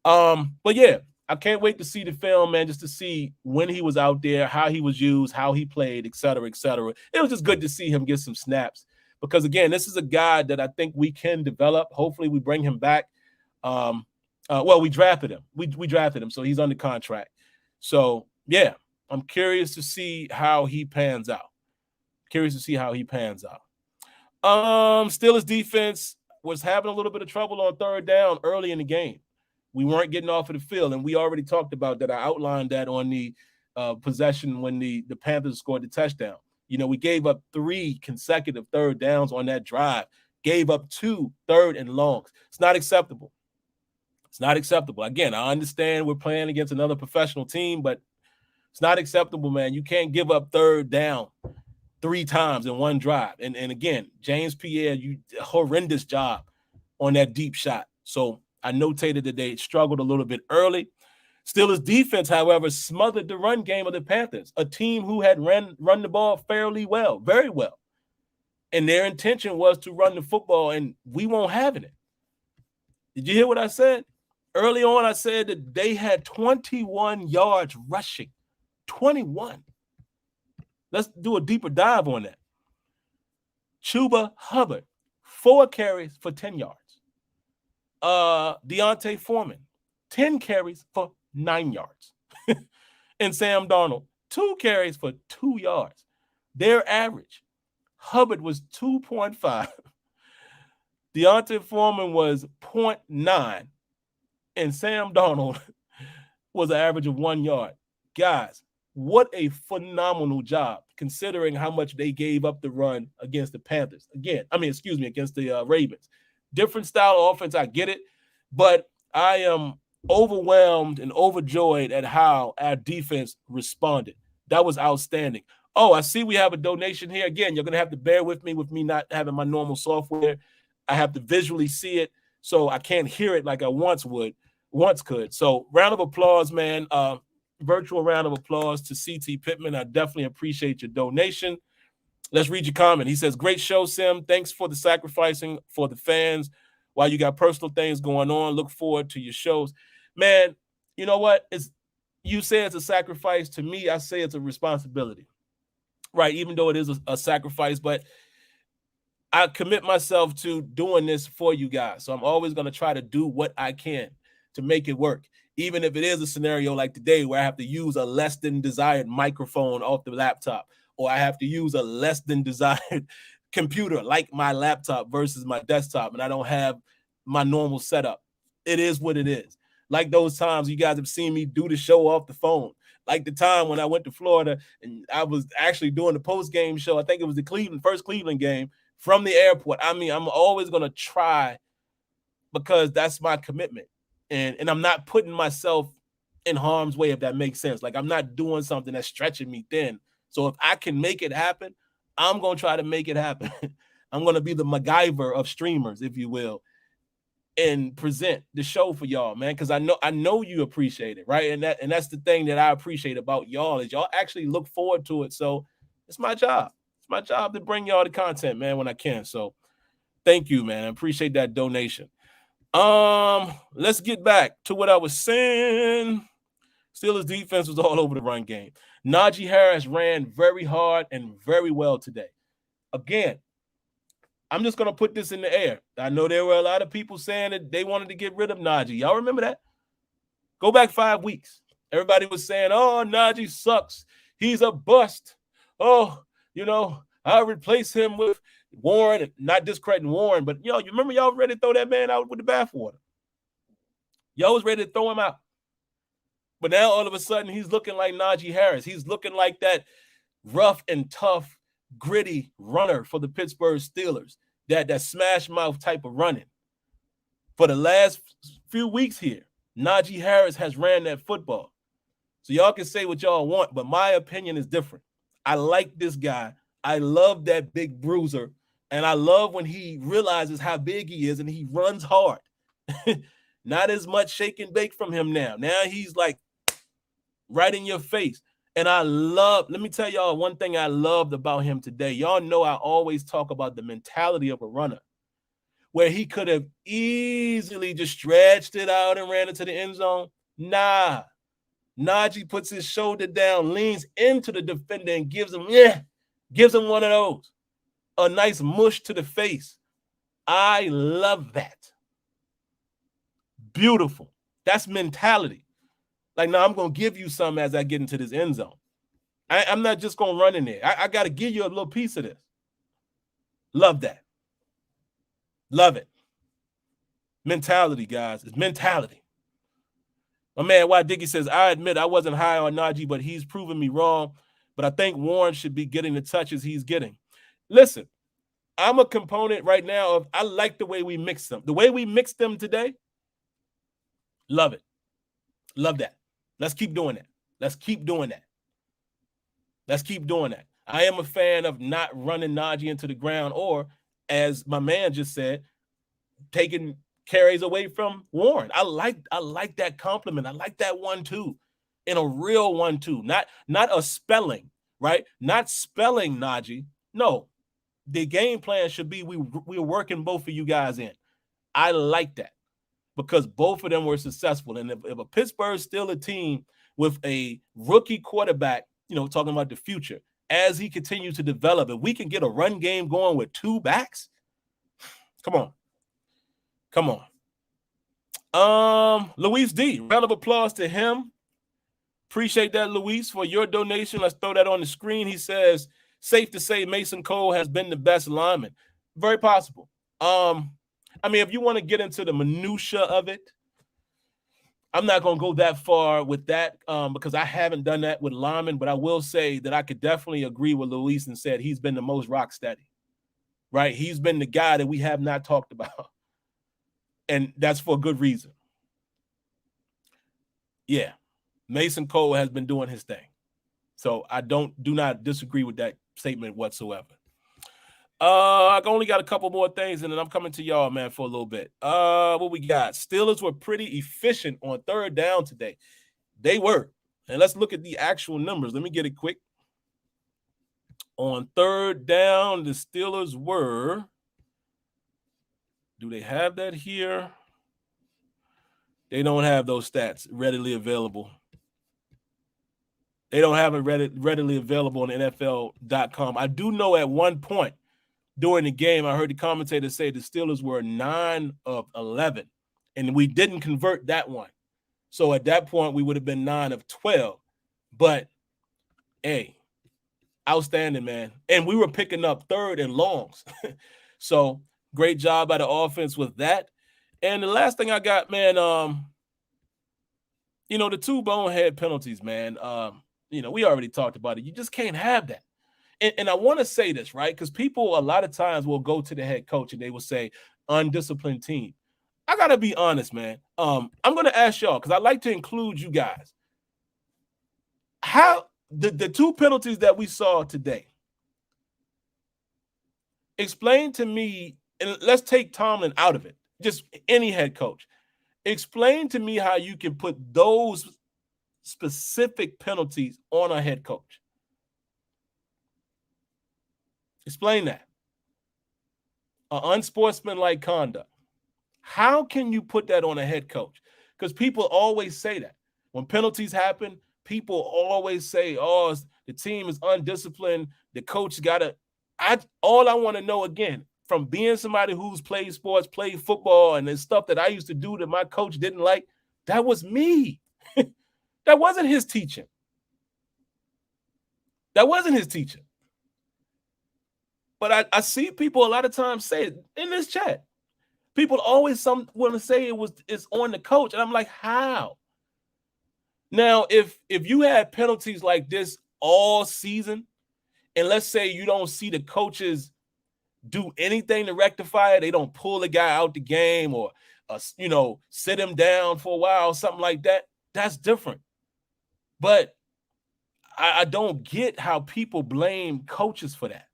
But yeah, I can't wait to see the film, man, just to see when he was out there, how he was used, how he played, et cetera, et cetera. It was just good to see him get some snaps because, again, this is a guy that I think we can develop. Hopefully we bring him back. Well, we drafted him. We drafted him, so he's under contract. So, yeah, I'm curious to see how he pans out. Steelers defense was having a little bit of trouble on third down early in the game. We weren't getting off of the field, and we already talked about that. I outlined that on the possession when the Panthers scored the touchdown. You know, we gave up 3 consecutive third downs on that drive, gave up 2 third and longs. It's not acceptable. Again, I understand we're playing against another professional team, but it's not acceptable, man. You can't give up third down 3 times in one drive. And again, James Pierre, horrendous job on that deep shot. So I notated that they struggled a little bit early. Steelers defense, however, smothered the run game of the Panthers, a team who had run the ball fairly well, very well. And their intention was to run the football, and we won't have it. Did you hear what I said? Early on, I said that they had 21 yards rushing. 21. Let's do a deeper dive on that. Chuba Hubbard, 4 carries for 10 yards. Deontay Foreman, 10 carries for 9 yards. And Sam Darnold, 2 carries for 2 yards. Their average, Hubbard was 2.5. Deontay Foreman was 0.9. And Sam Darnold was an average of 1 yard. Guys, what a phenomenal job considering how much they gave up the run against the Panthers. Against the Ravens. Different style of offense, I get it, but I am overwhelmed and overjoyed at how our defense responded. That was outstanding. Oh, I see we have a donation here. Again, you're going to have to bear with me not having my normal software. I have to visually see it, so I can't hear it like I once could. So round of applause, man. Virtual round of applause to CT Pittman. I definitely appreciate your donation. Let's read your comment. He says, great show, Sim. Thanks for the sacrificing for the fans while you got personal things going on. Look forward to your shows. Man, you know what? You say it's a sacrifice. To me, I say it's a responsibility, right? Even though it is a sacrifice, but I commit myself to doing this for you guys. So I'm always going to try to do what I can to make it work. Even if it is a scenario like today where I have to use a less than desired microphone off the laptop, or I have to use a less than desired computer like my laptop versus my desktop, and I don't have my normal setup. It is what it is. Like those times you guys have seen me do the show off the phone. Like the time when I went to Florida and I was actually doing the post-game show. I think it was the first Cleveland game from the airport. I mean, I'm always going to try because that's my commitment. And I'm not putting myself in harm's way, if that makes sense. Like I'm not doing something that's stretching me thin. So if I can make it happen, I'm going to try to make it happen. I'm going to be the MacGyver of streamers, if you will, and present the show for y'all, man, because I know you appreciate it, right? And that's the thing that I appreciate about y'all is y'all actually look forward to it. So it's my job. It's my job to bring y'all the content, man, when I can. So thank you, man. I appreciate that donation. Let's get back to what I was saying. Steelers defense was all over the run game. Najee Harris ran very hard and very well today. Again, I'm just going to put this in the air. I know there were a lot of people saying that they wanted to get rid of Najee. Y'all remember that? Go back 5 weeks. Everybody was saying, oh, Najee sucks. He's a bust. Oh, I'll replace him with Warren. Not discrediting Warren, but, you remember y'all ready to throw that man out with the bathwater. Y'all was ready to throw him out. But now all of a sudden he's looking like Najee Harris. He's looking like that rough and tough, gritty runner for the Pittsburgh Steelers, that smash mouth type of running. For the last few weeks here, Najee Harris has ran that football. So y'all can say what y'all want, but my opinion is different. I like this guy. I love that big bruiser, and I love when he realizes how big he is and he runs hard. Not as much shake and bake from him now. Now he's like right in your face. And let me tell y'all one thing I loved about him today. Y'all know I always talk about the mentality of a runner, where he could have easily just stretched it out and ran into the end zone. Nah. Najee puts his shoulder down, leans into the defender, and gives him one of those. A nice mush to the face. I love that. Beautiful. That's mentality. Like, now I'm going to give you some as I get into this end zone. I'm not just going to run in there. I got to give you a little piece of this. Love that. Love it. Mentality, guys. It's mentality. My man, Y. Diggy says, I admit I wasn't high on Najee, but he's proven me wrong. But I think Warren should be getting the touches he's getting. Listen, I'm a component right now of I like the way we mix them. The way we mixed them today, love it. Love that. Let's keep doing that. Let's keep doing that. Let's keep doing that. I am a fan of not running Najee into the ground or, as my man just said, taking carries away from Warren. I like that compliment. I like that 1-2 in a real 1-2, not a spelling, right? Not spelling Najee. No, the game plan should be we're working both of you guys in. I like that because both of them were successful. And if a Pittsburgh's still a team with a rookie quarterback, talking about the future, as he continues to develop, if we can get a run game going with two backs, come on. Luis D, round of applause to him. Appreciate that, Luis, for your donation. Let's throw that on the screen. He says, safe to say Mason Cole has been the best lineman. Very possible. If you want to get into the minutia of it, I'm not going to go that far with that because I haven't done that with linemen, but I will say that I could definitely agree with Luis and said he's been the most rock steady, right? He's been the guy that we have not talked about. And that's for a good reason. Yeah, Mason Cole has been doing his thing. So I do not disagree with that statement whatsoever. I only got a couple more things, and then I'm coming to y'all, man, for a little bit. What we got? Steelers were pretty efficient on third down today. They were. And let's look at the actual numbers. Let me get it quick. On third down, the Steelers were. Do they have that here? They don't have those stats readily available. They don't have it readily available on NFL.com. I do know at one point during the game, I heard the commentator say the Steelers were 9 of 11, and we didn't convert that one. So at that point, we would have been 9 of 12. But, hey, outstanding, man. And we were picking up third and longs. So great job by the offense with that. And the last thing I got, man, the 2 bonehead penalties, man. We already talked about it. You just can't have that. And I want to say this, right? Because people a lot of times will go to the head coach and they will say, undisciplined team. I got to be honest, man. I'm going to ask y'all, because I like to include you guys. How the 2 penalties that we saw today, explain to me, and let's take Tomlin out of it, just any head coach. Explain to me how you can put those specific penalties on a head coach. Explain that. Unsportsmanlike conduct. How can you put that on a head coach? Because people always say that. When penalties happen, people always say, oh, the team is undisciplined. The coach got to – all I want to know, again, from being somebody who's played sports, played football, and the stuff that I used to do that my coach didn't like, that was me. That wasn't his teaching. That wasn't his teaching. But I see people a lot of times say it in this chat. People always want to say it's on the coach. And I'm like, how? Now, if you had penalties like this all season, and let's say you don't see the coaches do anything to rectify it, they don't pull the guy out the game or, sit him down for a while, something like that, that's different. But I don't get how people blame coaches for that.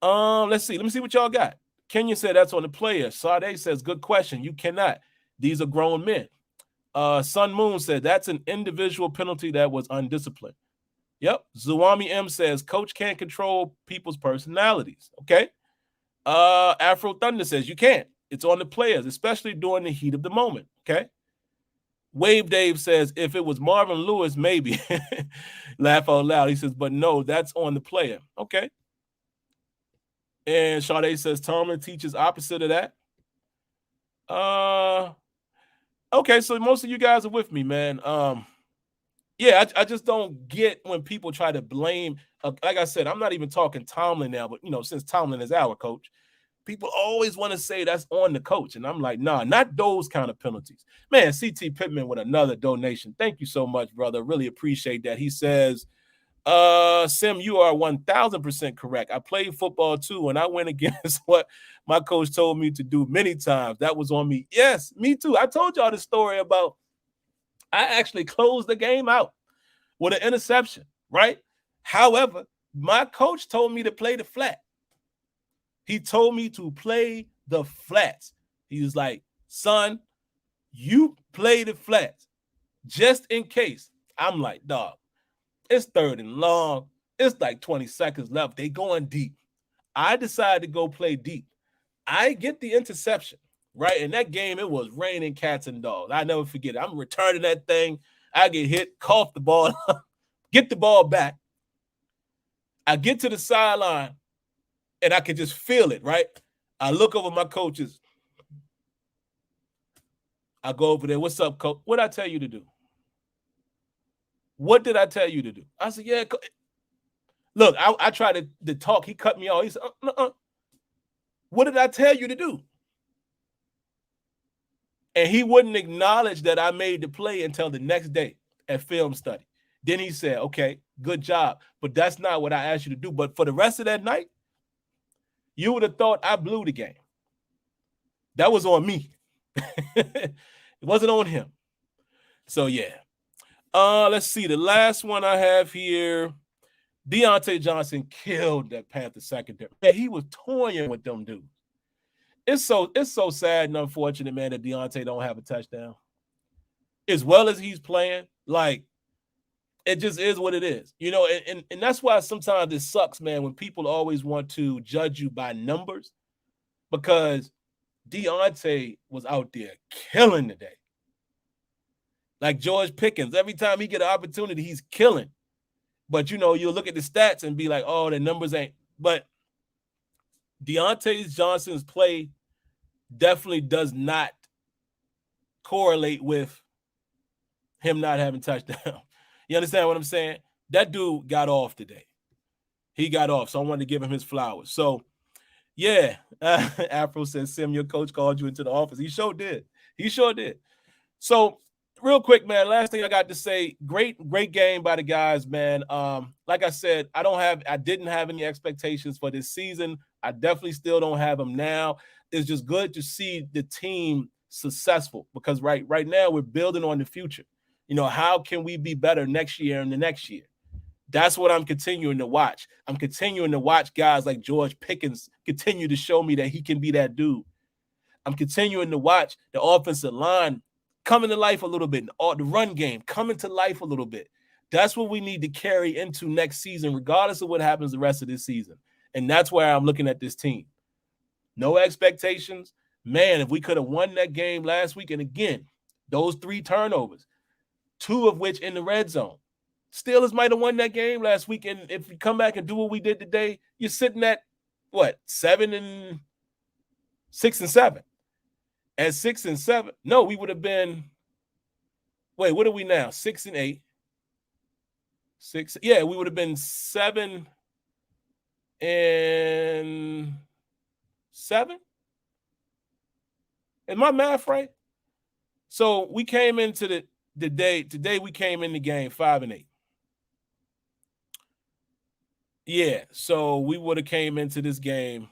Let's see. Let me see what y'all got. Kenya said that's on the player. Sade says, good question. You cannot. These are grown men. Sun Moon said that's an individual penalty that was undisciplined. Yep. Zuwami M says coach can't control people's personalities. Okay. Afro Thunder says you can't. It's on the players, especially during the heat of the moment. Okay. Wave Dave says if it was Marvin Lewis, maybe. Laugh out loud. He says, but no, that's on the player. Okay. And Sade says Tomlin teaches opposite of that. Okay, so most of you guys are with me, man. Yeah, I just don't get when people try to blame. Like I said, I'm not even talking Tomlin now, but since Tomlin is our coach, people always want to say that's on the coach, and I'm like, nah, not those kind of penalties. Man, CT Pittman with another donation. Thank you so much, brother. Really appreciate that. He says, Sim, you are 1,000% correct. I played football too, and I went against what my coach told me to do many times. That was on me. Yes, me too. I told y'all the story about I actually closed the game out with an interception, right? However, my coach told me to play the flat. He told me to play the flats. He was like, son, you play the flats just in case. I'm like, dog. It's third and long. It's like 20 seconds left. They going deep. I decided to go play deep. I get the interception, right? In that game, it was raining cats and dogs. I never forget it. I'm returning that thing. I get hit, cough the ball, get the ball back. I get to the sideline, and I can just feel it, right? I look over my coaches. I go over there. What's up, coach? What did I tell you to do? What did I tell you to do? I said, yeah. Look, I tried to talk. He cut me off. He said, what did I tell you to do? And he wouldn't acknowledge that I made the play until the next day at film study. Then he said, okay, good job. But that's not what I asked you to do. But for the rest of that night, you would have thought I blew the game. That was on me. It wasn't on him. So, yeah. Let's see. The last one I have here, Deontay Johnson killed that Panther secondary. Man, he was toying with them dudes. It's so sad and unfortunate, man, that Deontay don't have a touchdown. As well as he's playing, like, it just is what it is. And that's why sometimes it sucks, man, when people always want to judge you by numbers, because Deontay was out there killing today. Like George Pickens, every time he get an opportunity, he's killing. But, you'll look at the stats and be like, oh, the numbers ain't. But Deontay Johnson's play definitely does not correlate with him not having touchdown. You understand what I'm saying? That dude got off today. He got off, so I wanted to give him his flowers. So, yeah, Afro says, Sim, your coach called you into the office. He sure did. He sure did. So, real quick, man, last thing I got to say, great game by the guys, man. Like I said, I didn't have any expectations for this season. I definitely still don't have them now. It's just good to see the team successful, because right now we're building on the future. How can we be better next year and the next year? That's what I'm continuing to watch. I'm continuing to watch guys like George Pickens continue to show me that he can be that dude. I'm continuing to watch the offensive line coming to life a little bit, or the run game coming to life a little bit. That's what we need to carry into next season, regardless of what happens the rest of this season. And that's where I'm looking at this team. No expectations. Man, if we could have won that game last week, and again, those 3 turnovers, 2 of which in the red zone. Steelers might have won that game last week, and if we come back and do what we did today, you're sitting at what, 6 and 7. At 6 and 7, no, we would have been. Wait, what are we now? 6 and 8. 6. Yeah, we would have been 7 and 7. Is my math right? So we came into the day. Today we came in the game 5 and 8. Yeah, so we would have came into this game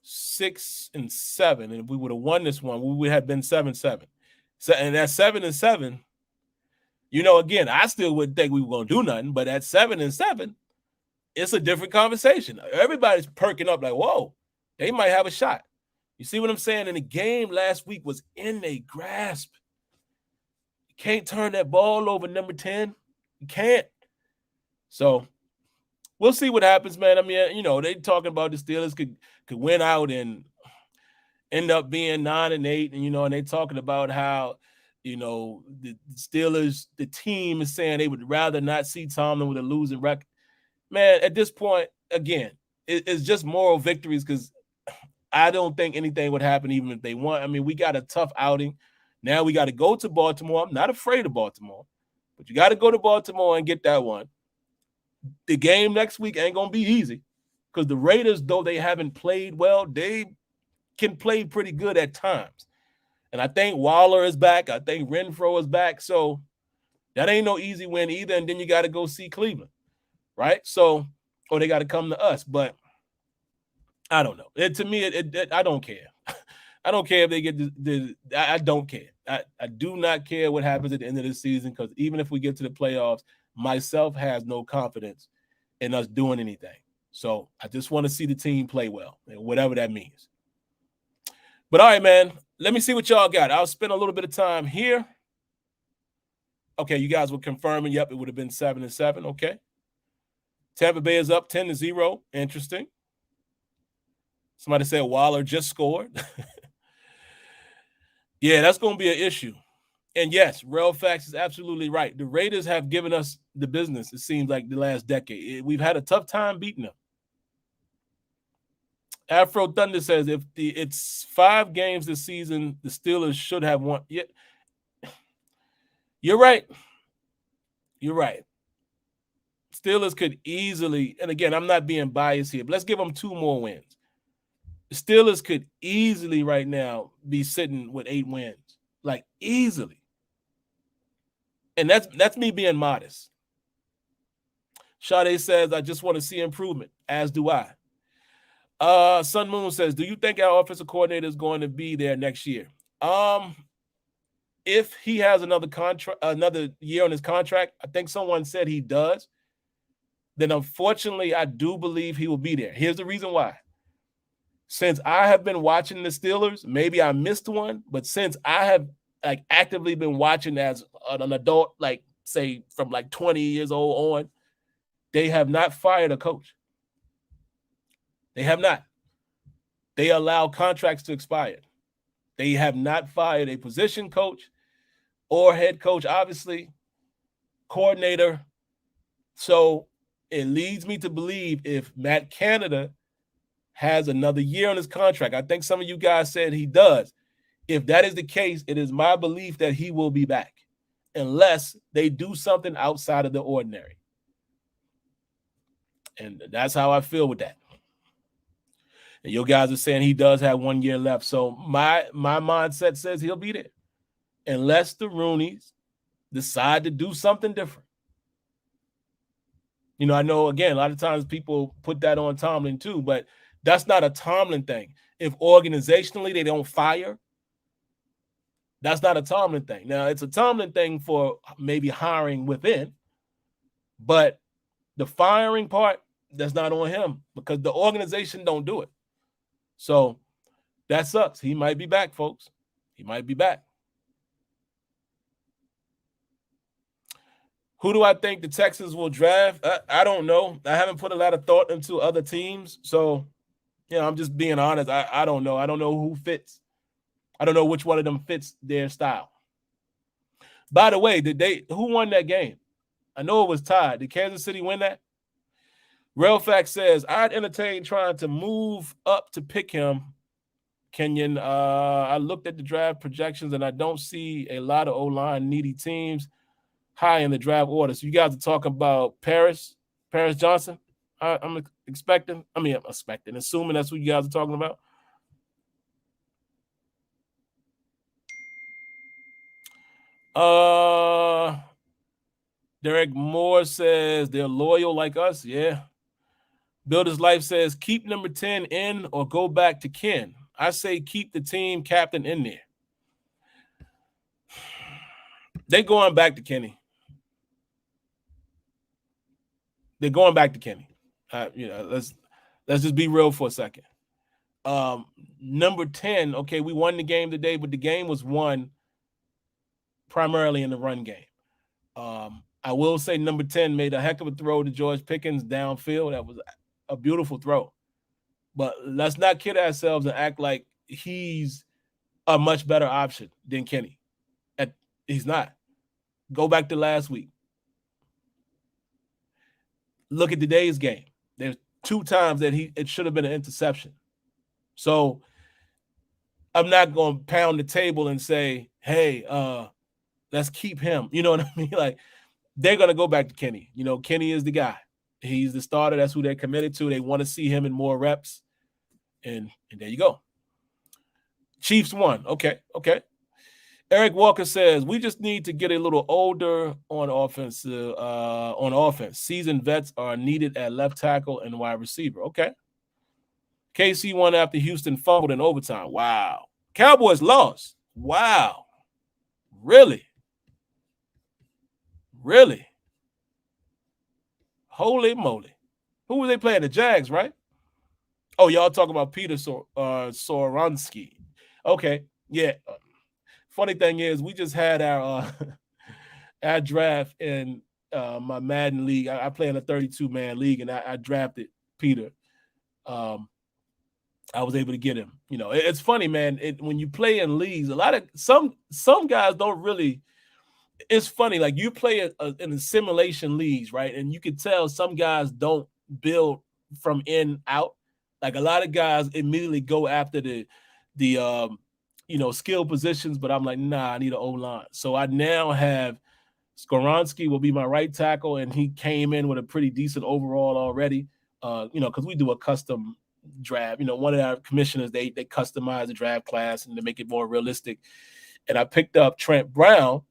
6 and 7, and if we would have won this one, we would have been 7-7. So, and at 7 and 7, again, I still wouldn't think we were going to do nothing, but at 7 and 7, it's a different conversation. Everybody's perking up like, whoa, they might have a shot. You see what I'm saying? And the game last week was in a grasp. You can't turn that ball over, number 10. You can't. So we'll see what happens, man. I mean, they talking about the Steelers could win out and end up being 9 and 8, and they talking about how the Steelers, the team is saying they would rather not see Tomlin with a losing record. Man, at this point, again, it's just moral victories because I don't think anything would happen even if they won. I mean, we got a tough outing. Now we got to go to Baltimore. I'm not afraid of Baltimore, but you got to go to Baltimore and get that one. The game next week ain't going to be easy because the Raiders, though they haven't played well, they can play pretty good at times. And I think Waller is back. I think Renfro is back. So that ain't no easy win either. And then you got to go see Cleveland, right? So, or they got to come to us. But I don't know. To me, I don't care. I don't care if they get I don't care. I do not care what happens at the end of the season because even if we get to the playoffs, myself has no confidence in us doing anything. So I just want to see the team play well, whatever that means. But all right, man, let me see what y'all got. I'll spend a little bit of time here. Okay, you guys were confirming. Yep, it would have been 7 and 7. Okay. Tampa Bay is up 10-0. Interesting. Somebody said Waller just scored. Yeah, that's going to be an issue. And yes, Real Facts is absolutely right. The Raiders have given us the business, it seems like, the last decade. We've had a tough time beating them. Afro Thunder says if it's 5 games this season, the Steelers should have won. Yeah. You're right. You're right. Steelers could easily, and again, I'm not being biased here, but let's give them 2 more wins. The Steelers could easily right now be sitting with 8 wins, like easily. And that's me being modest. Sade says, I just want to see improvement, as do I. Sun Moon says, do you think our offensive coordinator is going to be there next year? If he has another year on his contract, I think someone said he does, then unfortunately, I do believe he will be there. Here's the reason why. Since I have been watching the Steelers, maybe I missed one, but since I have actively been watching as an adult, say from 20 years old on, they have not fired a coach. They have not. They allow contracts to expire. They have not fired a position coach or head coach, obviously, coordinator. So it leads me to believe if Matt Canada has another year on his contract, I think some of you guys said he does. If that is the case, it is my belief that he will be back unless they do something outside of the ordinary. And that's how I feel with that. And you guys are saying he does have 1 year left. So my mindset says he'll be there unless the Rooneys decide to do something different. I know, again, a lot of times people put that on Tomlin too, but that's not a Tomlin thing. If organizationally they don't fire, that's not a Tomlin thing. Now, it's a Tomlin thing for maybe hiring within, but the firing part, that's not on him because the organization don't do it. So that sucks. He might be back, folks. He might be back. Who do I think the Texans will draft? I don't know. I haven't put a lot of thought into other teams. So, I'm just being honest. I don't know. I don't know who fits. I don't know which one of them fits their style. By the way, who won that game? I know it was tied. Did Kansas City win that? Real Fact says, I'd entertain trying to move up to pick him. Kenyon, I looked at the draft projections and I don't see a lot of O-line needy teams high in the draft order. So you guys are talking about Paris Johnson. I'm assuming that's what you guys are talking about. Derek Moore says they're loyal like us. Yeah. Builder's Life says keep number 10 in or go back to Ken. I say keep the team captain in there. They're going back to Kenny. They're going back to Kenny. Let's just be real for a second. Number 10, okay, we won the game today, but the game was won primarily in the run game. I will say number 10 made a heck of a throw to George Pickens downfield. That was a beautiful throw. But let's not kid ourselves and act like he's a much better option than Kenny. He's not. Go back to last week. Look at today's game. There's 2 times that it should have been an interception. So I'm not going to pound the table and say, hey, let's keep him. You know what I mean? Like, they're going to go back to Kenny. Kenny is the guy. He's the starter. That's who they're committed to. They want to see him in more reps. And there you go. Chiefs won. Okay. Eric Walker says, we just need to get a little older on offense. Seasoned vets are needed at left tackle and wide receiver. Okay. KC won after Houston fumbled in overtime. Wow. Cowboys lost. Wow. Really? Holy moly. Who were they playing? The Jags, right? Oh, y'all talking about Peter Soronsky. Okay. Yeah. Funny thing is, we just had our draft in my Madden league. I play in a 32-man league, and I drafted Peter. I was able to get him. It's funny, man. When you play in leagues, a lot of some guys don't really. It's funny, like you play in the simulation leagues, right? And you can tell some guys don't build from in out. Like a lot of guys immediately go after the skill positions, but I'm like, nah, I need an O-line. So I now have Skoronski will be my right tackle, and he came in with a pretty decent overall already. Because we do a custom draft. One of our commissioners, they customize the draft class and to make it more realistic. And I picked up Trent Brown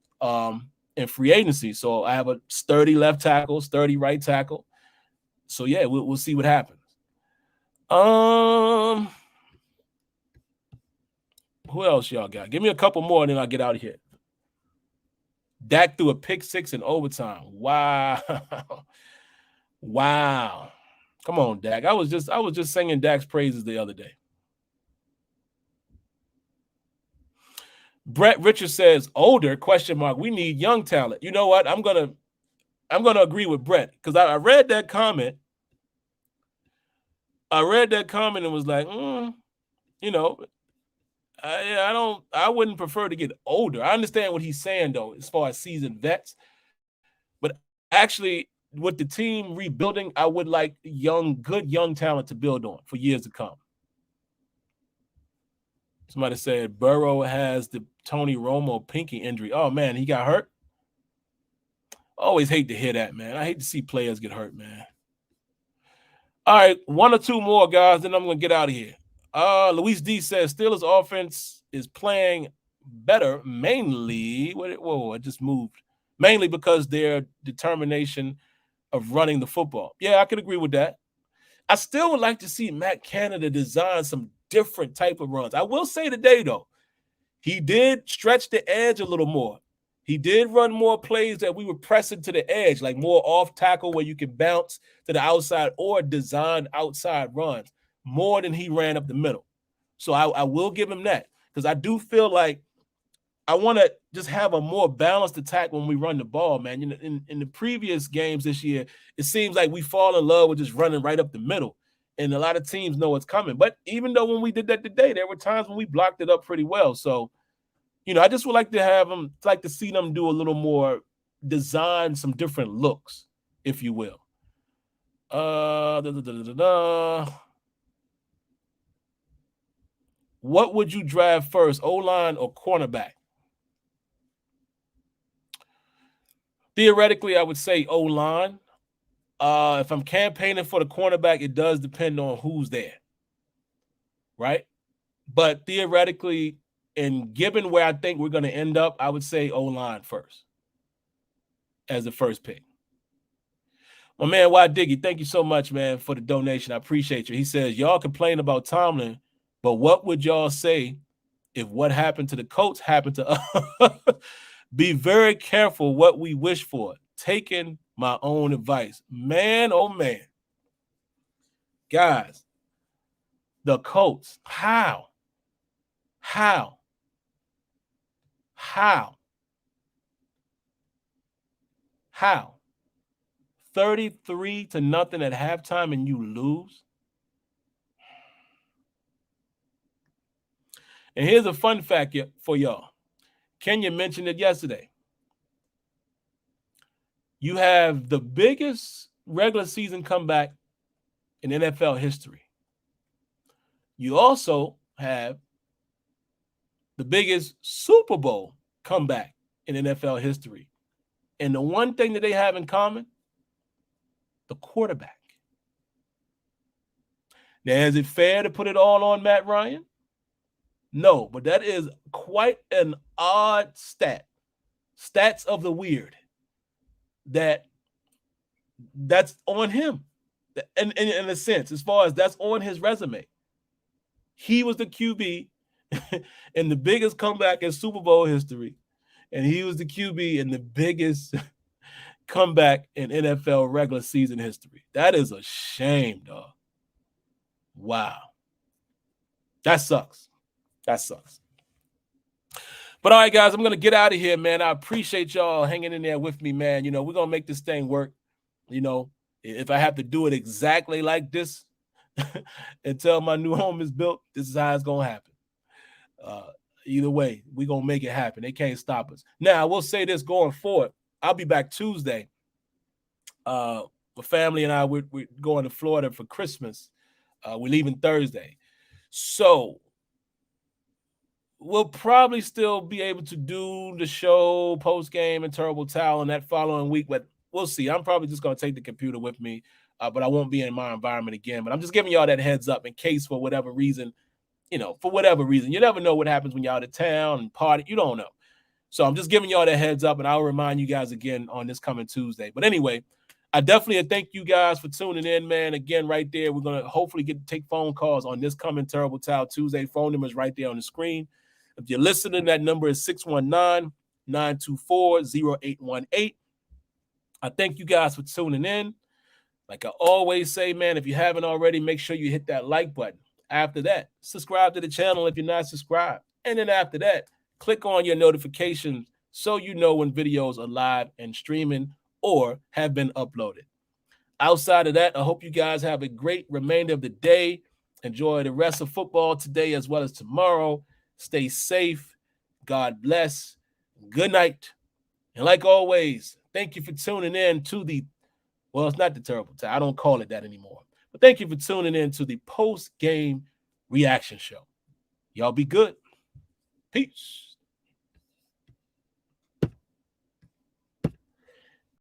in free agency. So I have a sturdy left tackle, sturdy right tackle. So yeah, we'll see what happens. Who else y'all got? Give me a couple more and then I'll get out of here. Dak threw a pick 6 in overtime. Wow. Come on, Dak. I was just singing Dak's praises the other day. Brett Richards says, older, ? We need young talent. You know what? I'm gonna agree with Brett because I read that comment. I was like, I wouldn't prefer to get older. I understand what he's saying though, as far as seasoned vets. But actually, with the team rebuilding, I would like good young talent to build on for years to come. Somebody said Burrow has the Tony Romo pinky injury. Oh, man, he got hurt? I always hate to hear that, man. I hate to see players get hurt, man. All right, 1 or 2 more, guys, then I'm going to get out of here. Luis D says Steelers offense is playing better, mainly it just moved. Mainly because their determination of running the football. Yeah, I could agree with that. I still would like to see Matt Canada design some different type of runs. I will say today, though, he did stretch the edge a little more. He did run more plays that we were pressing to the edge, like more off tackle where you can bounce to the outside or design outside runs more than he ran up the middle. So I will give him that because I do feel like I want to just have a more balanced attack when we run the ball, man. In the previous games this year, it seems like we fall in love with just running right up the middle. And a lot of teams know it's coming. But even though when we did that today, there were times when we blocked it up pretty well. So, I just would like to see them do a little more, design some different looks, if you will. What would you draft first, O-line or cornerback? Theoretically, I would say O-line. If I'm campaigning for the cornerback, it does depend on who's there, right? But theoretically, and given where I think we're going to end up, I would say O-line first as the first pick. My man, Y Diggy, thank you so much, man, for the donation. I appreciate you. He says, y'all complain about Tomlin, but what would y'all say if what happened to the Colts happened to us? Be very careful what we wish for. Taking my own advice. Man, oh man. Guys, the Colts, how? 33-0 at halftime and you lose? And here's a fun fact for y'all. Kenya mentioned it yesterday. You have the biggest regular season comeback in NFL history. You also have the biggest Super Bowl comeback in NFL history. And the one thing that they have in common, the quarterback. Now, is it fair to put it all on Matt Ryan? No, but that is quite an odd stat. Stats of the weird. That's on him. And in a sense, as far as that's on his resume. He was the QB in the biggest comeback in Super Bowl history. And he was the QB in the biggest comeback in NFL regular season history. That is a shame, dog. Wow. That sucks. But all right, guys, I'm going to get out of here, man. I appreciate y'all hanging in there with me, man. You know, we're going to make this thing work. You know, if I have to do it exactly like this until my new home is built, this is how it's going to happen. Either way, we're going to make it happen. They can't stop us. Now, I will say this going forward. I'll be back Tuesday. My family and I, we're going to Florida for Christmas. We're leaving Thursday. So we'll probably still be able to do the show post-game and Terrible Towel in that following week, but we'll see. I'm probably just going to take the computer with me, but I won't be in my environment again. But I'm just giving y'all that heads up in case for whatever reason, you never know what happens when you're out of town and party. You don't know. So I'm just giving y'all that heads up, and I'll remind you guys again on this coming Tuesday. But anyway, I definitely thank you guys for tuning in, man. Again, right there, we're going to hopefully take phone calls on this coming Terrible Towel Tuesday. Phone number is right there on the screen. If you're listening, that number is 619-924-0818. I thank you guys for tuning in. Like I always say, man, if you haven't already, make sure you hit that like button. After that, subscribe to the channel if you're not subscribed. And then after that, click on your notifications so you know when videos are live and streaming or have been uploaded. Outside of that, I hope you guys have a great remainder of the day. Enjoy the rest of football today as well as tomorrow. Stay safe. God bless. Good night. And like always, thank you for tuning in to it's not the Terrible Towel. I don't call it that anymore. But thank you for tuning in to the post-game reaction show. Y'all be good. Peace.